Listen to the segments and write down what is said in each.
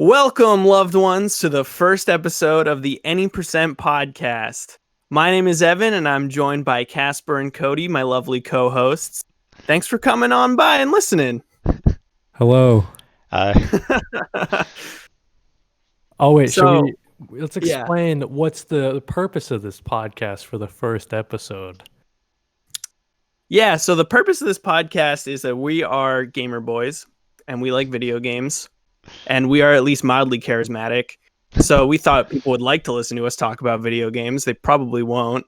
Welcome, loved ones, to the first episode of the Any Percent podcast. My name is Evan, and I'm joined by Casper and Kody, my lovely co-hosts. Thanks for coming on by and listening. Hello. Oh wait, let's explain what's the purpose of this podcast for the first episode. Yeah, so the purpose of this podcast is that we are gamer boys, and we like video games, and we are at least mildly charismatic. So we thought people would like to listen to us talk about video games. They probably won't.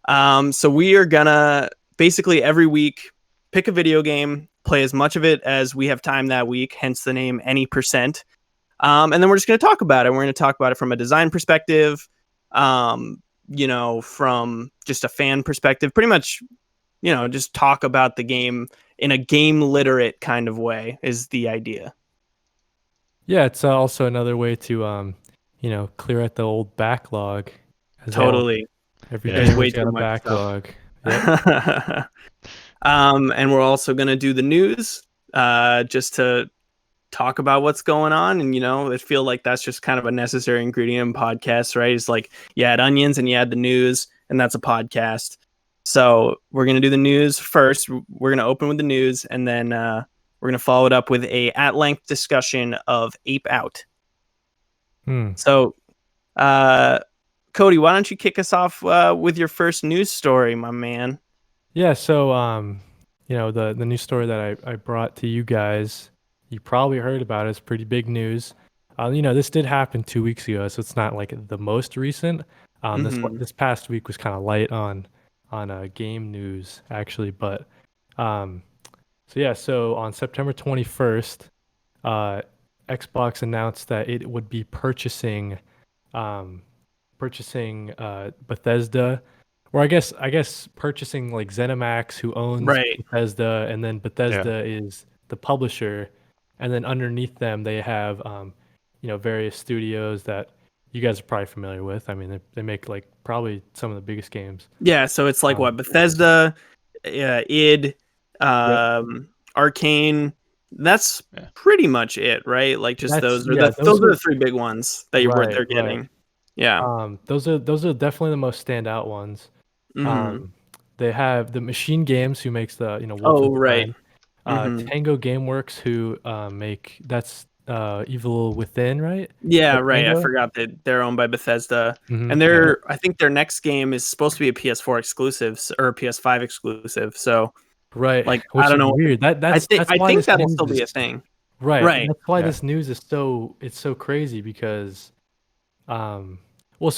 So we are gonna basically every week pick a video game, play as much of it as we have time that week, hence the name Any Percent. And then we're just going to talk about it. We're going to talk about it from a design perspective, from just a fan perspective, pretty much, just talk about the game in a game literate kind of way is the idea. Yeah, it's also another way to, clear out the old backlog. Totally. Every day got a backlog. Yep. And we're also going to do the news, just to talk about what's going on. And, I feel like that's just kind of a necessary ingredient in podcasts, right? It's like you add onions and you add the news, and that's a podcast. So we're going to do the news first. We're going to open with the news, and then we're going to follow it up with a at-length discussion of Ape Out. So, Kody, why don't you kick us off with your first news story, my man? Yeah, so, the news story that I brought to you guys, you probably heard about it. It's pretty big news. This did happen 2 weeks ago, so it's not like the most recent. This past week was kind of light on game news, actually. But so on September 21st, Xbox announced that it would be purchasing Bethesda, or I guess purchasing like ZeniMax, who owns Bethesda, and then Bethesda is the publisher, and then underneath them they have various studios that you guys are probably familiar with. I mean, they make like probably some of the biggest games. Yeah, so it's like Bethesda, id, Arcane. That's pretty much it, right? Like just those are the three big ones that they're getting. Right. Yeah. Those are definitely the most standout ones. They have the Machine Games, who makes the Wolfenstein. Tango Gameworks, who make Evil Within, right? Yeah, right. Tango? I forgot that they're owned by Bethesda, and I think their next game is supposed to be a PS4 exclusive or a PS5 exclusive. So, right, like which I don't know. Weird. I think that'll still be a thing. Right. That's why this news is so crazy because, so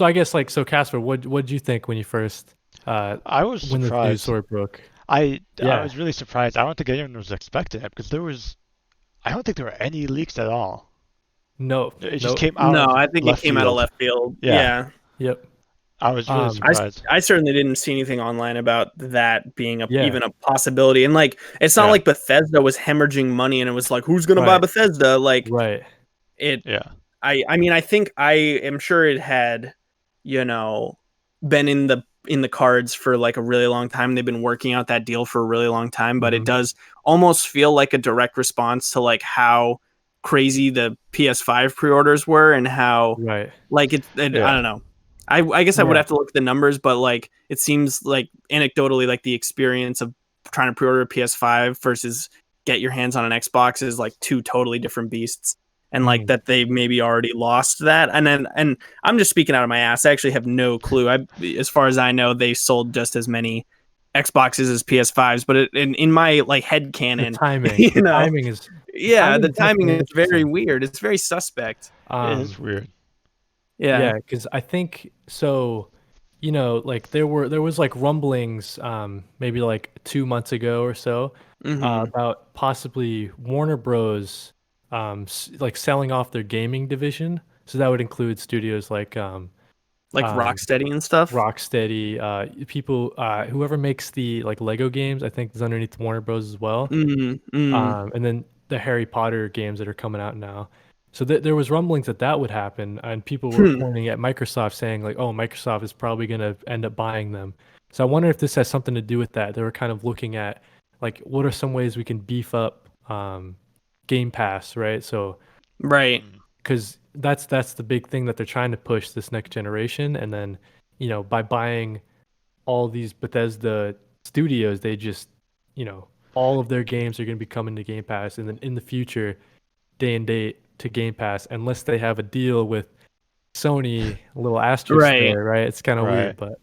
I guess Casper, what'd you think when you first? I was surprised. When the news story broke. I was really surprised. I don't think anyone was expecting it because I don't think there were any leaks at all. No, it just came out. No, I think it came out of left field. Yeah. Yep. I was really surprised. I certainly didn't see anything online about that being even a possibility. And it's not like Bethesda was hemorrhaging money and it was like, who's going to buy Bethesda? Right. I mean, I think I am sure it had, been in the cards for like a really long time. They've been working out that deal for a really long time, but it does almost feel like a direct response to like how crazy the PS5 pre-orders were and how I don't know. I guess I would have to look at the numbers, but like it seems like anecdotally, like the experience of trying to pre-order a PS5 versus get your hands on an Xbox is like two totally different beasts, and like that they maybe already lost that. And I'm just speaking out of my ass. I actually have no clue. As far as I know, they sold just as many Xboxes as PS5s, but in my like head canon, the timing is the timing is very weird. It's very suspect. It is weird. Yeah, because I think so. Like there was like rumblings, maybe like 2 months ago or so, about possibly Warner Bros. Like selling off their gaming division. So that would include studios like Rocksteady and stuff. Rocksteady, people, whoever makes the like Lego games, I think is underneath Warner Bros. As well. And then the Harry Potter games that are coming out now. So there was rumblings that would happen, and people were pointing at Microsoft saying like, oh, Microsoft is probably going to end up buying them. So I wonder if this has something to do with that. They were kind of looking at like, what are some ways we can beef up Game Pass, right? So right. because that's the big thing that they're trying to push this next generation, and then by buying all these Bethesda studios, they just all of their games are going to be coming to Game Pass, and then in the future, day and date to Game Pass, unless they have a deal with Sony, a little asterisk Right. there, right? It's kind of Right. weird, but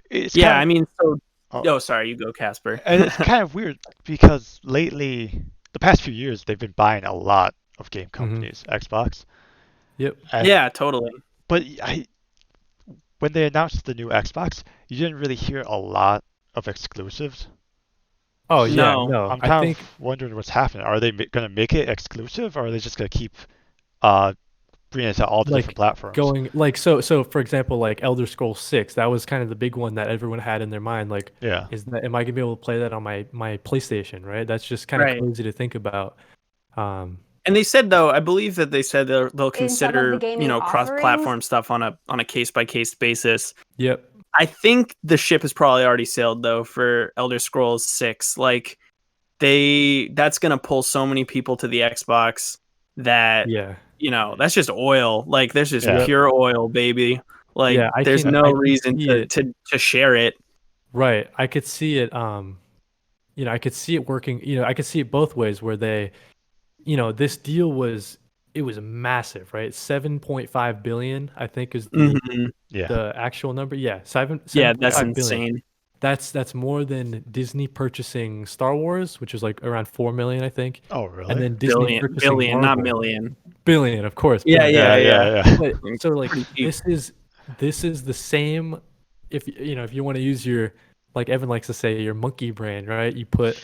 It's Yeah, kind I mean, so of, sorry, you go, Casper. and it's kind of weird because lately, the past few years, they've been buying a lot of game companies, Xbox. yep. And, Yeah, totally. But when they announced the new Xbox, you didn't really hear a lot of exclusives. Oh yeah, No. no. I'm I kind think of wondering what's happening. Are they going to make it exclusive, or are they just going to keep bringing it to all the different like platforms? going like so for example, like Elder Scrolls 6, that was kind of the big one that everyone had in their mind. Like, Yeah. am I gonna be able to play that on my PlayStation, right? That's just kind of Right. crazy to think about. And they said, though, I believe that they said they'll In some of the consider, gaming cross-platform stuff on a case-by-case basis. Yep. I think the ship has probably already sailed, though, for Elder Scrolls 6. Like, that's going to pull so many people to the Xbox that, Yeah. that's just oil. Like, there's just Yeah. pure oil, baby. Like, Yeah, there's I no can reason see to share it. Right. I could see it I could see it working, I could see it both ways where they, this deal was massive, right? 7.5 billion, I think is Mhm. Yeah. the actual number. Yeah, Yeah, that's 7.5 billion. insane. That's more than Disney purchasing Star Wars, which is like around 4 million, I think. Oh, really? And then Disney purchasing Billion, not Marvel. million. Billion, of course. Yeah, Billion. yeah. But so like Pretty cheap. this is the same. If if you want to use your, like Evan likes to say, your monkey brain, right? You put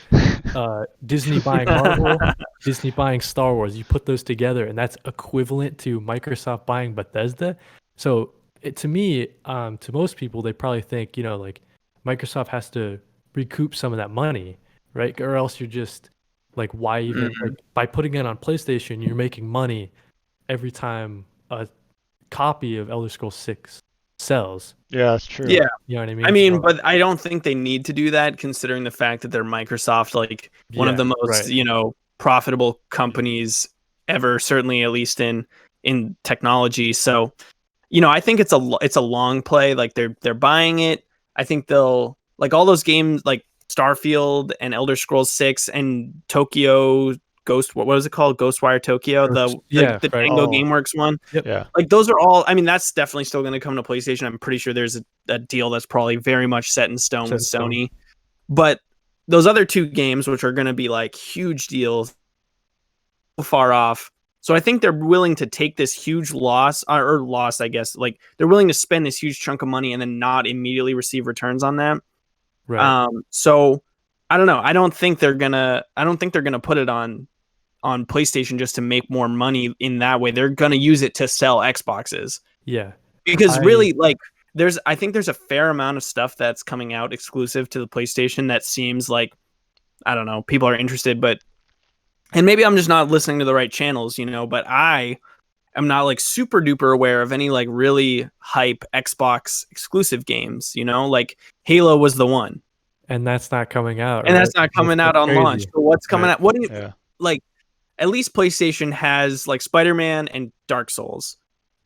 Disney buying Marvel, Disney buying Star Wars. You put those together, and that's equivalent to Microsoft buying Bethesda. So to me, to most people, they probably think like Microsoft has to recoup some of that money, right? Or else you're just like, why even like by putting it on PlayStation, you're making money every time a copy of Elder Scrolls 6 sells. Yeah, that's true. Yeah. You know what I mean? I mean, So, but I don't think they need to do that, considering the fact that they're Microsoft, like one of the most, right. profitable companies ever, certainly at least in technology. So, I think it's a long play. Like they're buying it. I think they'll, like, all those games like Starfield and Elder Scrolls 6 and Tokyo Ghost, what was it called? Ghostwire Tokyo, the right. Django GameWorks one. Yep. Yeah. Like, those are all, I mean, that's definitely still going to come to PlayStation. I'm pretty sure there's a deal that's probably very much set in stone with Sony. But those other two games, which are going to be like huge deals, far off. So I think they're willing to take this huge loss, or loss, I guess. Like, they're willing to spend this huge chunk of money and then not immediately receive returns on that. Right. So I don't know. I don't think they're gonna put it on PlayStation just to make more money in that way. They're gonna use it to sell Xboxes. Yeah. Because really, like, I think there's a fair amount of stuff that's coming out exclusive to the PlayStation that seems like, I don't know, people are interested, and maybe I'm just not listening to the right channels, but I am not like super duper aware of any like really hype Xbox exclusive games, like Halo was the one. And that's not coming out. And that's not coming out on launch. So what's coming out? What do you like? At least PlayStation has like Spider-Man and Dark Souls.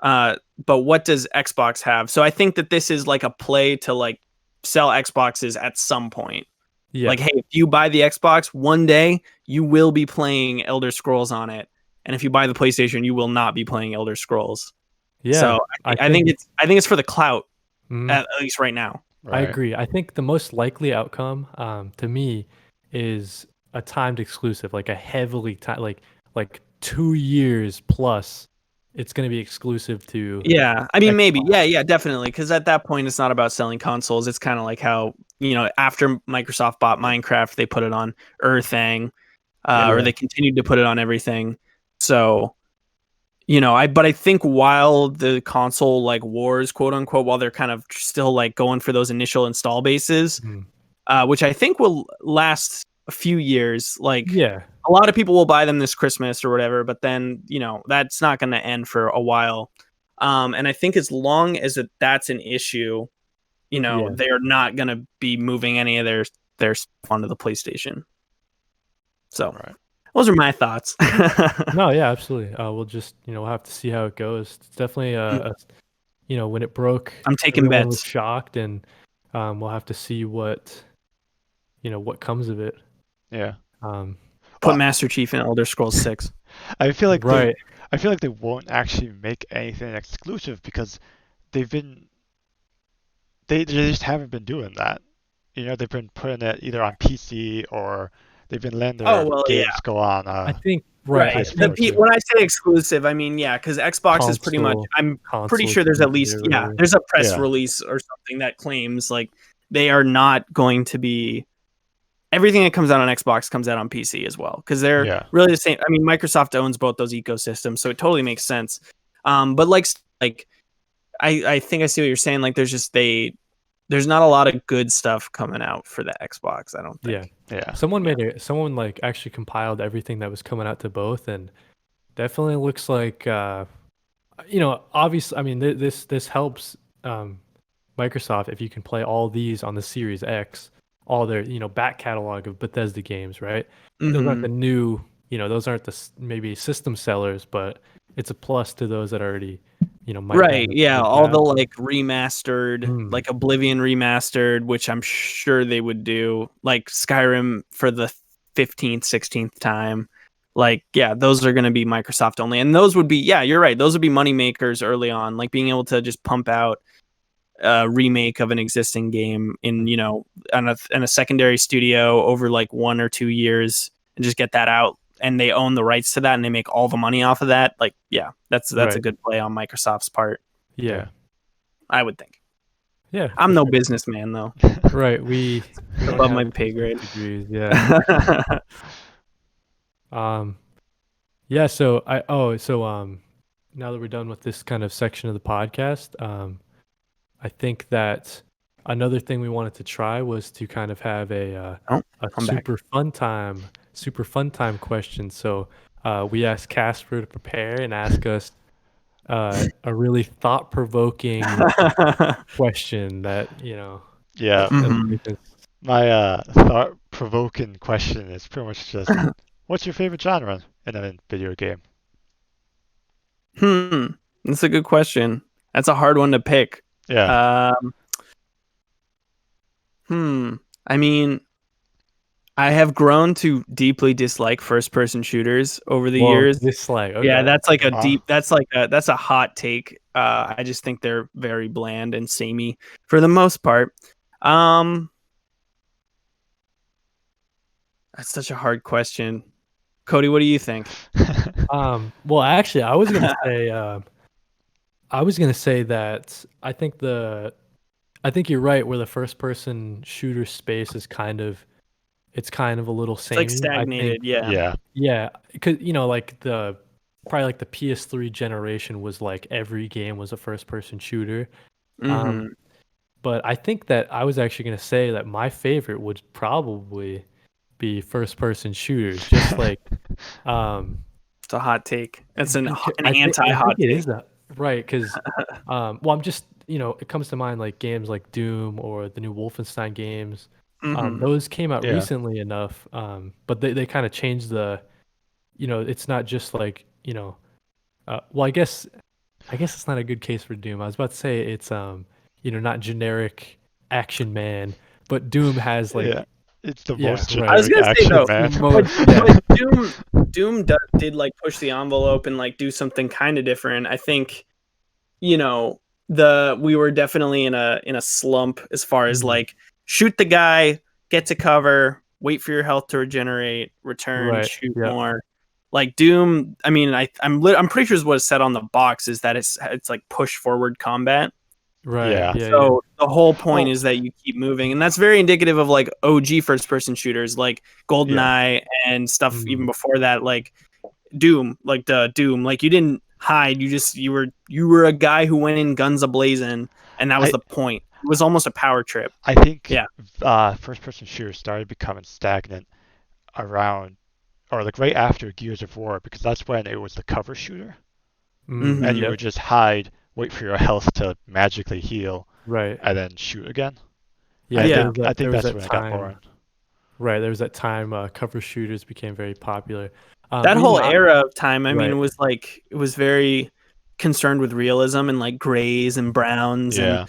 But what does Xbox have? So I think that this is like a play to like sell Xboxes at some point. Yeah. Like, hey, if you buy the Xbox, one day you will be playing Elder Scrolls on it. And if you buy the PlayStation, you will not be playing Elder Scrolls. Yeah. So I think it's for the clout, at least right now. I agree. I think the most likely outcome, to me, is a timed exclusive, like a heavily like 2 years plus. It's going to be exclusive to. Yeah, I mean, Xbox. maybe. Yeah, definitely. Because at that point, it's not about selling consoles. It's kind of like how, after Microsoft bought Minecraft, they put it on everything, or they continued to put it on everything. So, but I think while the console like wars, quote unquote, while they're kind of still like going for those initial install bases, which I think will last a few years. Like, a lot of people will buy them this Christmas or whatever, but then, that's not going to end for a while. And I think as long as that's an issue, they are not going to be moving any of their stuff onto the PlayStation. So Those are my thoughts. No, yeah, absolutely. We'll just, we'll have to see how it goes. It's definitely when it broke, I'm taking everyone was bets. shocked, and we'll have to see what comes of it. Yeah. Um, Put Well, Master Chief in Elder Scrolls 6. I feel like right. they won't actually make anything exclusive because they've been they just haven't been doing that. They've been putting it either on PC or they've been letting Oh, their well, yeah. games go on I think Right. I think PS4 too. When I say exclusive, I mean, yeah, because Xbox is pretty much, I'm pretty console sure there's at least, exclusive or whatever. there's a press Yeah. release or something that claims like they are not going to be, everything that comes out on Xbox comes out on PC as well. Because they're Yeah. really the same. I mean, Microsoft owns both those ecosystems, so it totally makes sense. But like I think I see what you're saying. Like there's not a lot of good stuff coming out for the Xbox, I don't think. Yeah. Someone like actually compiled everything that was coming out to both, and definitely looks like obviously, I mean, this helps Microsoft if you can play all these on the Series X, all their back catalog of Bethesda games, right? Those aren't the new, those aren't maybe system sellers, but it's a plus to those that already might have Right, it yeah, like all that. the like remastered, Mm. like Oblivion remastered, which I'm sure they would do, like Skyrim for the 15th, 16th time. Like, yeah, those are going to be Microsoft only. And those would be, yeah, you're right. Those would be money makers early on, like being able to just pump out a remake of an existing game in, in a secondary studio over like 1 or 2 years and just get that out, and they own the rights to that and they make all the money off of that. Like, yeah, that's a Right. good play on Microsoft's part, Yeah. I would think. Yeah. I'm for no sure. businessman though. Right. We don't Above have my business pay grade. degrees. Yeah. Yeah. So now that we're done with this kind of section of the podcast, I think that another thing we wanted to try was to kind of have a Oh, I'm back. super fun time question. So we asked Casper to prepare and ask us a really thought provoking question that Yeah. Mhm. My thought-provoking question is pretty much just, what's your favorite genre in a video game? That's a good question. That's a hard one to pick. Yeah. I mean, I have grown to deeply dislike first-person shooters over the Well, years. dislike. Yeah, Okay. that's like a Wow. deep. That's a hot take. I just think they're very bland and samey for the most part. That's such a hard question. Kody, what do you think? Well, actually, I was gonna say that I think you're right where the first person shooter space is kind of a little It's like samey. I think stagnated. Yeah. Yeah. yeah, because like probably like the PS3 generation was like every game was a first person shooter. Mhm. But I think that I was actually gonna say that my favorite would probably be first person shooters, just like It's a hot take. It's an I anti-hot think it take. is that right because well I'm just it comes to mind like games like Doom or the new Wolfenstein games. Mhm. Those came out Yeah. recently enough, but they kind of changed the it's not just like well I guess it's not a good case for Doom. I was about to say it's not generic action man, but Doom has like Yeah. It's the yeah, most right. I was generic gonna say action, though, man. but Doom did like push the envelope and like do something kind of different. I think, we were definitely in a slump as far as like shoot the guy, get to cover, wait for your health to regenerate, return, Right. shoot Yeah. more. Like Doom, I mean, I'm pretty sure what is said on the box is that it's like push forward combat. Right. Yeah. Yeah. So the whole point Oh, is that you keep moving, and that's very indicative of like OG first person shooters like yeah. GoldenEye and stuff even Mm. before that, like Doom, like the Doom, like you didn't hide, you were a guy who went in guns ablazing, and that was I the point. It was almost a power trip. I think Yeah. first-person shooters started becoming stagnant around, or like right after Gears of War, because that's when it was the cover shooter, and you Yep. would just hide, wait for your health to magically heal, Right. and then shoot again. Yeah. I Yeah. think I There think was that's that when it got time. boring. Right. There was that time cover shooters became very popular. That But, whole era of time, I mean, right. it was very concerned with realism and like grays and browns, and Yeah.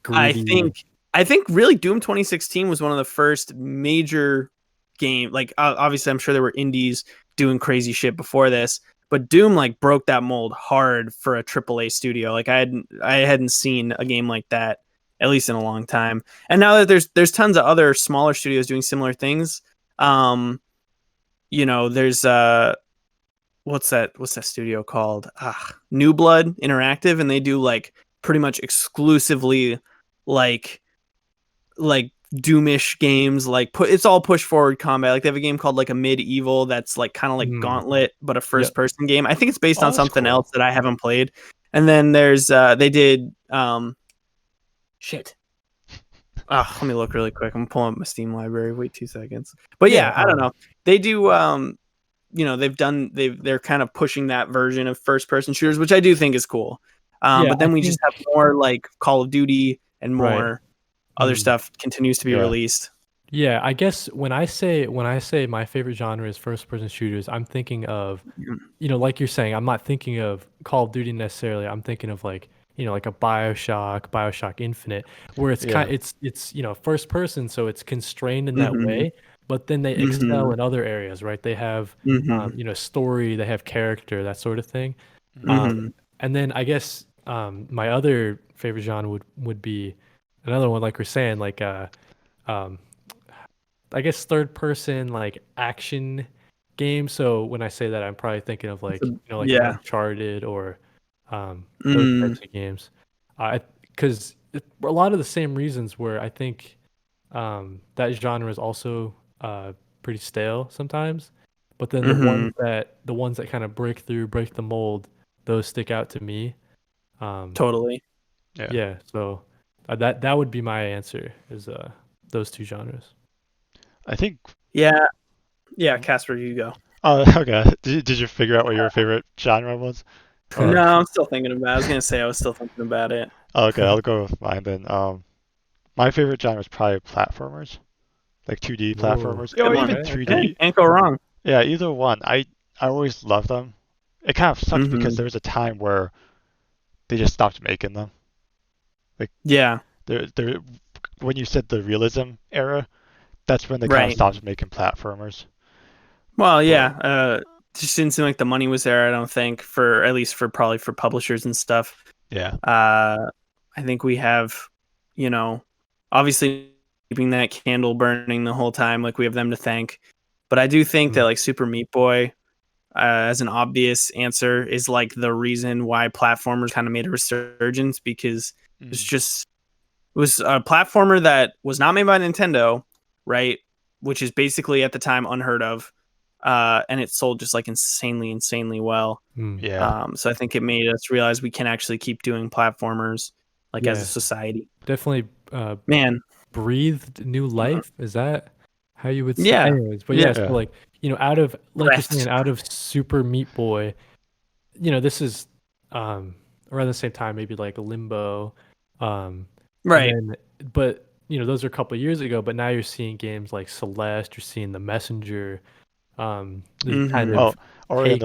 I Gritty. think I think really Doom 2016 was one of the first major game. Like obviously, I'm sure there were indies doing crazy shit before this, but Doom like broke that mold hard for a AAA studio. Like I hadn't seen a game like that at least in a long time. And now that there's tons of other smaller studios doing similar things. There's what's that studio called? New Blood Interactive, and they do like pretty much exclusively like Doomish games. Like it's all push forward combat. Like they have a game called like a Medieval that's like kind of like Gauntlet but a first person game. I think it's based on that's something cool. else that I haven't played. And then there's they did shit. Let me look really quick. I'm pulling up my Steam library. Wait 2 seconds. But yeah, I don't know. They do they're kind of pushing that version of first person shooters, which I do think is cool. But then we just have more like Call of Duty and more other stuff continues to be released. Yeah, I guess when I say my favorite genre is first person shooters, I'm thinking of, like you're saying, I'm not thinking of Call of Duty necessarily. I'm thinking of like, like a BioShock Infinite, where it's it's first person, so it's constrained in that way, but then they excel in other areas, right? They have story, they have character, that sort of thing. And then I guess my other favorite genre would be another one, like we're saying, like I guess third person like action game. So when I say that, I'm probably thinking of like like an Uncharted or those types of games. Because a lot of the same reasons where I think that genre is also pretty stale sometimes. But then the ones that kind of break the mold, those stick out to me. Totally. Yeah. So that would be my answer, is those two genres. I think. Yeah. Casper, you go. Oh, okay. Did you figure out what your favorite genre was? No, I'm still thinking about it. I was gonna say I was still thinking about it. Okay, I'll go with mine then. My favorite genre is probably platformers, like 2D platformers, or even 3D. Can't go wrong. Yeah, either one. I always loved them. It kind of sucks because there was a time where they just stopped making them. Like there when you said the realism era, that's when they kind of stopped making platformers. Well, yeah, just didn't seem like the money was there. I don't think probably for publishers and stuff. Yeah. I think we have, obviously keeping that candle burning the whole time. Like we have them to thank, but I do think that like Super Meat Boy, as an obvious answer, is like the reason why platformers kind of made a resurgence, because it was a platformer that was not made by Nintendo, right? Which is basically at the time unheard of. And it sold just like insanely well. So I think it made us realize we can actually keep doing platformers like as a society. Definitely breathed new life. Is that how you would say? Yeah. Anyways, but so like, out of like you're saying, out of Super Meat Boy, this is around the same time, maybe like Limbo. But those are a couple of years ago, but now you're seeing games like Celeste, you're seeing The Messenger. Kind of Ori and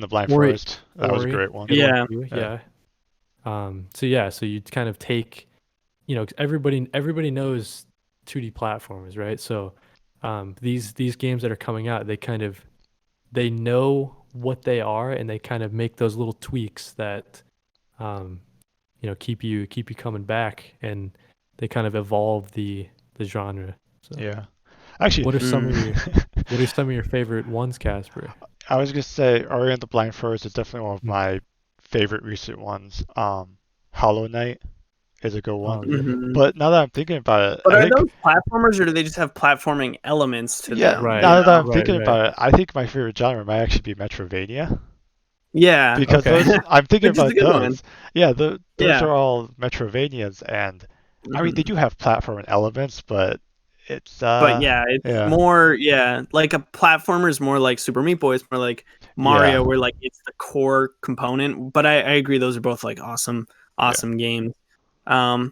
the Blind Forest. That was a great one. So you kind of take, everybody knows 2D platformers, right? So these games that are coming out, they know what they are, and they kind of make those little tweaks that keep you coming back, and they kind of evolve the genre. So. Yeah. Actually, what are some of your favorite ones, Casper? I was gonna say Ori and the Blind Forest is definitely one of my favorite recent ones. Hollow Knight is a good one. But now that I'm thinking about it, but are those platformers, or do they just have platforming elements to them? Now that I'm thinking about it, I think my favorite genre might actually be Metroidvania. Yeah, because I'm thinking about those. One. Yeah, those are all Metroidvanias, and I mean they do have platforming elements, but it's more like a platformer is more like Super Meat Boy, it's more like Mario, where like it's the core component. But I agree, those are both like awesome games. I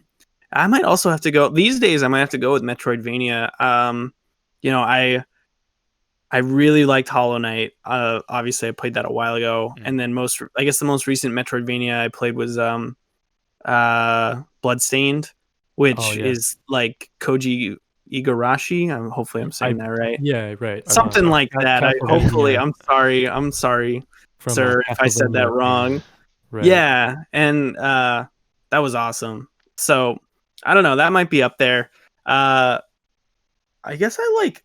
might also have to go these days. I might have to go with Metroidvania. you know, I really liked Hollow Knight. Obviously, I played that a while ago, and then I guess the most recent Metroidvania I played was Bloodstained, which yeah. is like Koji Igarashi. Hopefully, I'm saying that right. Yeah, right. Something like that. Castlevania I'm sorry, from sir, if I said that Castlevania fame. wrong. Right. Yeah, and that was awesome. So I don't know. That might be up there. I guess I like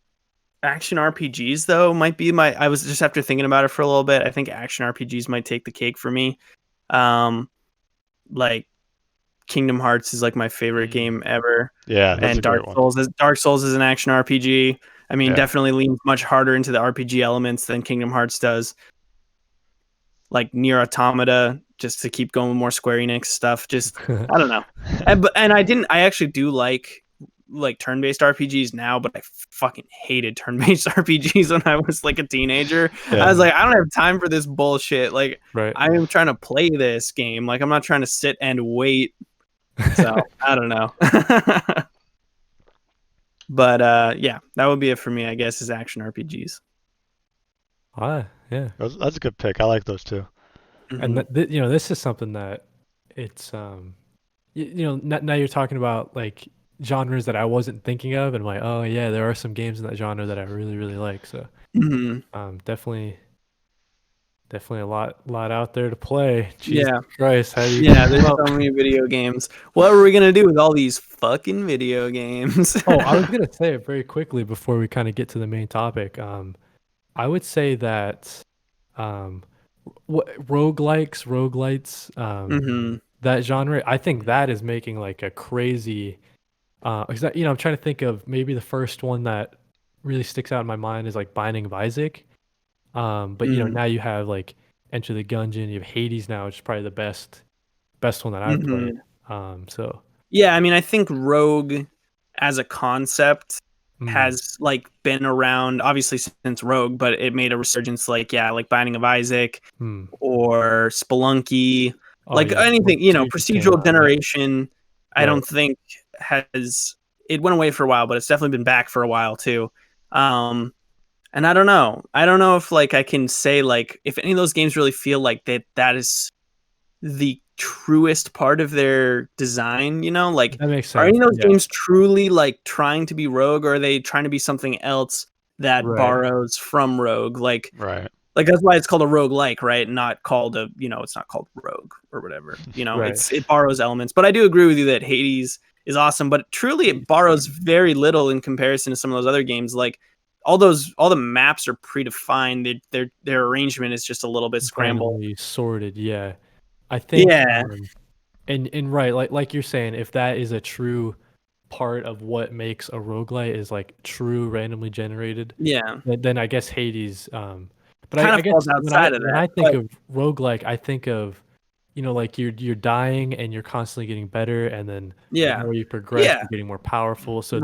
action RPGs though. Might be I was just after thinking about it for a little bit. I think action RPGs might take the cake for me. Like Kingdom Hearts is like my favorite game ever. Yeah, that's and a great Dark Souls is an action RPG. I mean, Yeah. definitely leans much harder into the RPG elements than Kingdom Hearts does. Like Nier Automata, just to keep going with more Square Enix stuff. Just I don't know. I actually do like turn-based RPGs now, but I fucking hated turn-based RPGs when I was like a teenager. Yeah. I was like, I don't have time for this bullshit. Like, Right. I am trying to play this game. Like, I'm not trying to sit and wait. So I don't know. But yeah, that would be it for me, I guess, is action RPGs. Yeah. That's a good pick. I like those too. And you know, this is something that it's you know, now you're talking about like genres that I wasn't thinking of, and I'm like, oh yeah, there are some games in that genre that I really, really like. So definitely a lot out there to play. Jesus Christ, how do you there's so many video games. What are we gonna do with all these fucking video games? Oh, I was gonna say it very quickly before we kind of get to the main topic. I would say that roguelites, that genre, I think that is making like a crazy because you know, I'm trying to think of maybe the first one that really sticks out in my mind is like Binding of Isaac. But you know, now you have like Enter the Gungeon, you have Hades now, which is probably the best one that I've played. So yeah, I mean, I think Rogue as a concept has like been around obviously since Rogue, but it made a resurgence like Binding of Isaac or Spelunky, anything, you know, procedural generation. I don't think it went away for a while, but it's definitely been back for a while too. And I don't know if like I can say like if any of those games really feel like that is the truest part of their design, you know, like that makes sense. Are any of those games truly like trying to be Rogue, or are they trying to be something else that borrows from Rogue? Like that's why it's called a roguelike, right? Not called it's not called Rogue or whatever. You know, it borrows elements. But I do agree with you that Hades is awesome, but truly it borrows very little in comparison to some of those other games. Like all the maps are predefined. Their arrangement is just a little bit scrambled, sorted. Yeah, I think. And right, like you're saying, if that is a true part of what makes a roguelite is like true randomly generated. Yeah. Then I guess Hades. But kind I of guess falls outside of that. When I think of roguelike, I think of, you know, like you're dying and you're constantly getting better, and then the more you progress, you're getting more powerful. So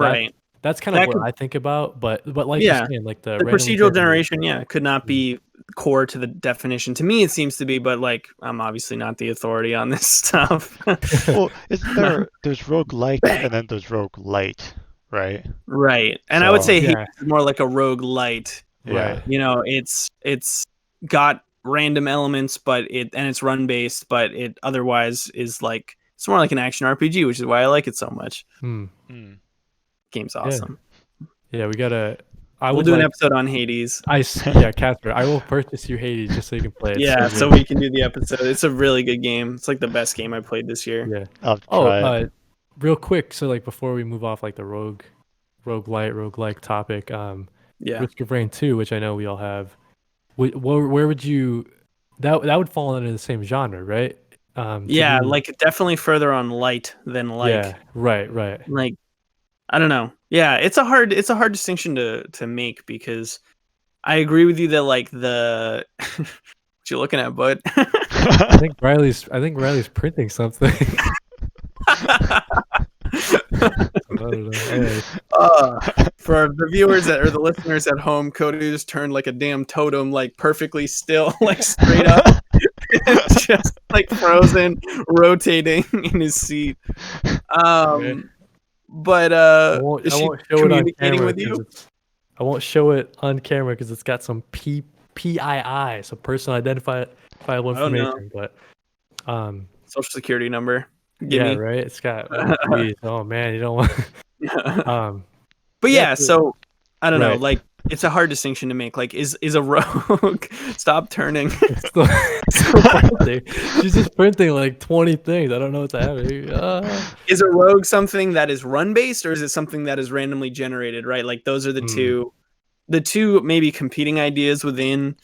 that's kind of what I think about. But like you're saying, like the procedural generation, could not be core to the definition. To me, it seems to be, but like I'm obviously not the authority on this stuff. Well, isn't there's roguelike and then there's roguelite, right? Right. And I would say Hades is more like a roguelite. Right. You know, it's got random elements, but it's run based, but it otherwise is like it's more like an action RPG, which is why I like it so much. Game's awesome. Yeah, we gotta. We'll do an episode on Hades. Casper, I will purchase you Hades just so you can play it. Yeah, so we can do the episode. It's a really good game. It's like the best game I played this year. Yeah. I'll try it. Real quick, so like before we move off like the roguelike topic, Risk of Rain 2, which I know we all have. Where would you? That would fall into the same genre, right? Like definitely further on light than like. Yeah, right. Like, I don't know. Yeah, it's a hard distinction to make, because I agree with you that like the what you looking at, bud? I think Riley's printing something. For the viewers or the listeners at home, Kody just turned like a damn totem, like perfectly still, like straight up, just like frozen, rotating in his seat. But I won't show it on camera with you. I won't show it on camera because it's got some PII, so personal identifiable Oh no, information. But social security number. yeah, Gimme. right. It's got please. Oh man, you don't want. But Yeah, yeah, so I don't know. right. Like, it's a hard distinction to make. Like, is a rogue? Stop turning. It's still, still printing. She's just printing like 20 things. I don't know what's happening. Is a rogue something that is run based, or is it something that is randomly generated? Right. Like, those are the two maybe competing ideas within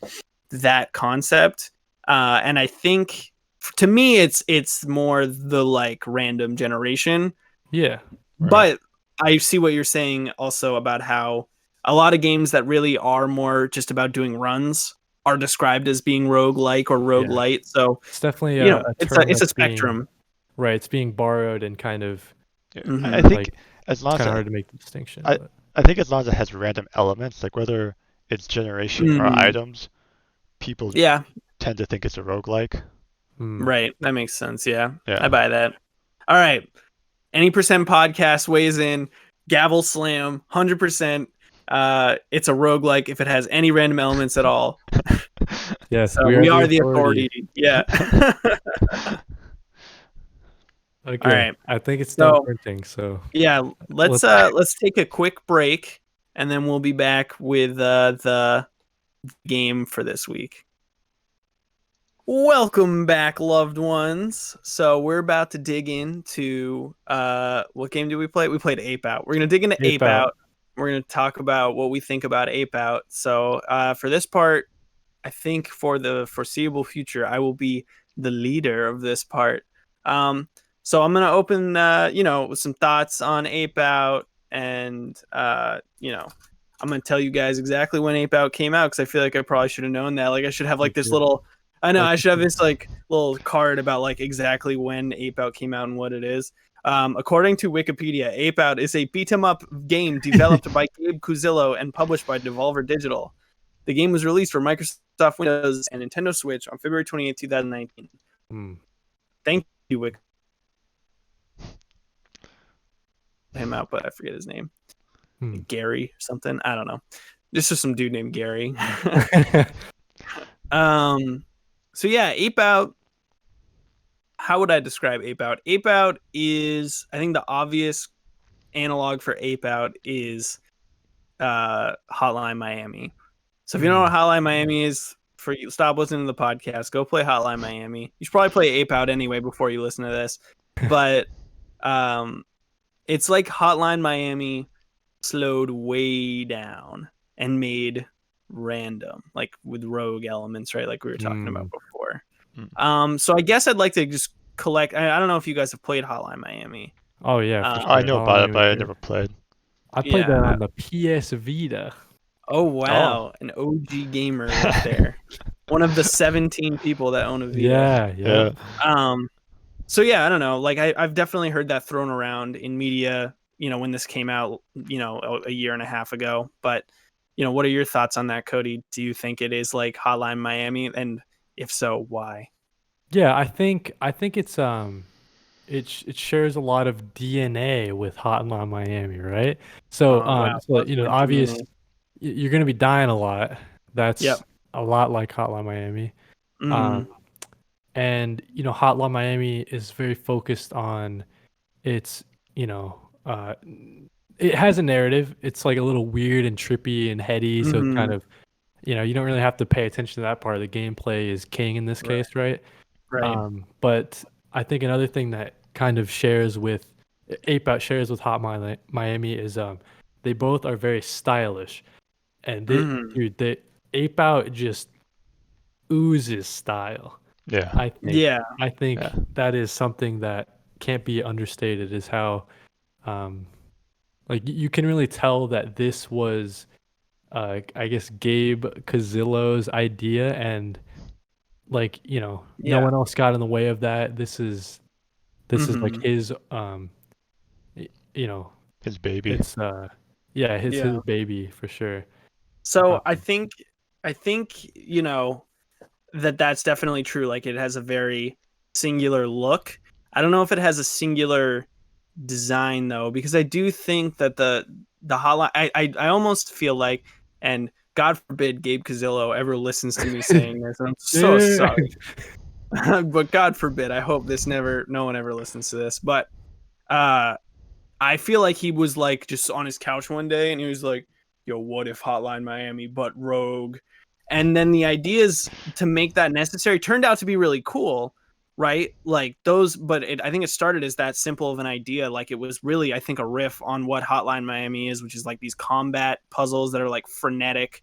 that concept. And I think to me, it's more the like random generation. Yeah. Right. But I see what you're saying also about how a lot of games that really are more just about doing runs are described as being roguelike or roguelite. So It's definitely you know, a it's term a that's spectrum. right. It's being borrowed and kind of I think like as long it's kind as of hard to make the distinction. I think as long as it has random elements, like whether it's generation or items, people Yeah, tend to think it's a roguelike. right. That makes sense. Yeah, Yeah. I buy that. All right. Any percent podcast weighs in. Gavel slam, 100%. It's a roguelike if it has any random elements at all. Yes, So we are the authority. Yeah. Okay. All right. I think it's done So printing. So yeah, let's take a quick break, and then we'll be back with the game for this week. Welcome back, loved ones. So we're about to dig into what game did we play? We played Ape Out. We're gonna dig into Ape Out. We're gonna talk about what we think about Ape Out. So for this part, I think for the foreseeable future, I will be the leader of this part. So I'm gonna open with some thoughts on Ape Out, and I'm gonna tell you guys exactly when Ape Out came out, because I feel like I probably should have known that. Like, I should have like this little. I know I should have this like little card about like exactly when Ape Out came out and what it is. According to Wikipedia, Ape Out is a beat 'em up game developed by Gabe Cuzzillo and published by Devolver Digital. The game was released for Microsoft Windows and Nintendo Switch on February 28, 2019. Thank you, Wikipedia. Him out, but I forget his name. Gary or something. I don't know. This is some dude named Gary. So yeah, Ape Out. How would I describe Ape Out? Ape Out is, I think the obvious analog for Ape Out is Hotline Miami. So if you don't know what Hotline Miami is, for you, stop listening to the podcast. Go play Hotline Miami. You should probably play Ape Out anyway before you listen to this. But it's like Hotline Miami slowed way down and made random, like with rogue elements, right? Like we were talking about before. So I guess I'd like to just collect. I don't know if you guys have played Hotline Miami. Oh yeah, for sure. I know about it, but I never played. I played that on the PS Vita. Oh wow, an OG gamer right there. One of the 17 people that own a Vita. Yeah. So yeah, I don't know. Like I've definitely heard that thrown around in media, when this came out, a year and a half ago. But, what are your thoughts on that, Kody? Do you think it is like Hotline Miami? And if so, why? Yeah, I think it's it shares a lot of DNA with Hotline Miami, right? So Wow. obvious you're gonna be dying a lot. That's a lot like Hotline Miami. And Hotline Miami is very focused on its, it has a narrative. It's like a little weird and trippy and heady, so it's kind of, you don't really have to pay attention to that part. The gameplay is king in this case, right? Right. But I think another thing that kind of shares with Ape Out shares with Hotline Miami is they both are very stylish, and the Ape Out just oozes style. Yeah. I think that is something that can't be understated, is how like you can really tell that this was I guess Gabe Cuzzillo's idea, and like no one else got in the way of that. This is like his his baby. It's his baby for sure. So I think that's definitely true. Like, it has a very singular look. I don't know if it has a singular design though, because I do think that the hotline, I almost feel like, and God forbid Gabe Cuzzillo ever listens to me saying this, and I'm so Yeah. sorry. But God forbid, I hope no one ever listens to this. But I feel like he was like just on his couch one day and he was like, yo, what if Hotline Miami but Rogue? And then the ideas to make that necessary turned out to be really cool, right? Like those, but I think it started as that simple of an idea. Like it was really, I think, a riff on what Hotline Miami is, which is like these combat puzzles that are like frenetic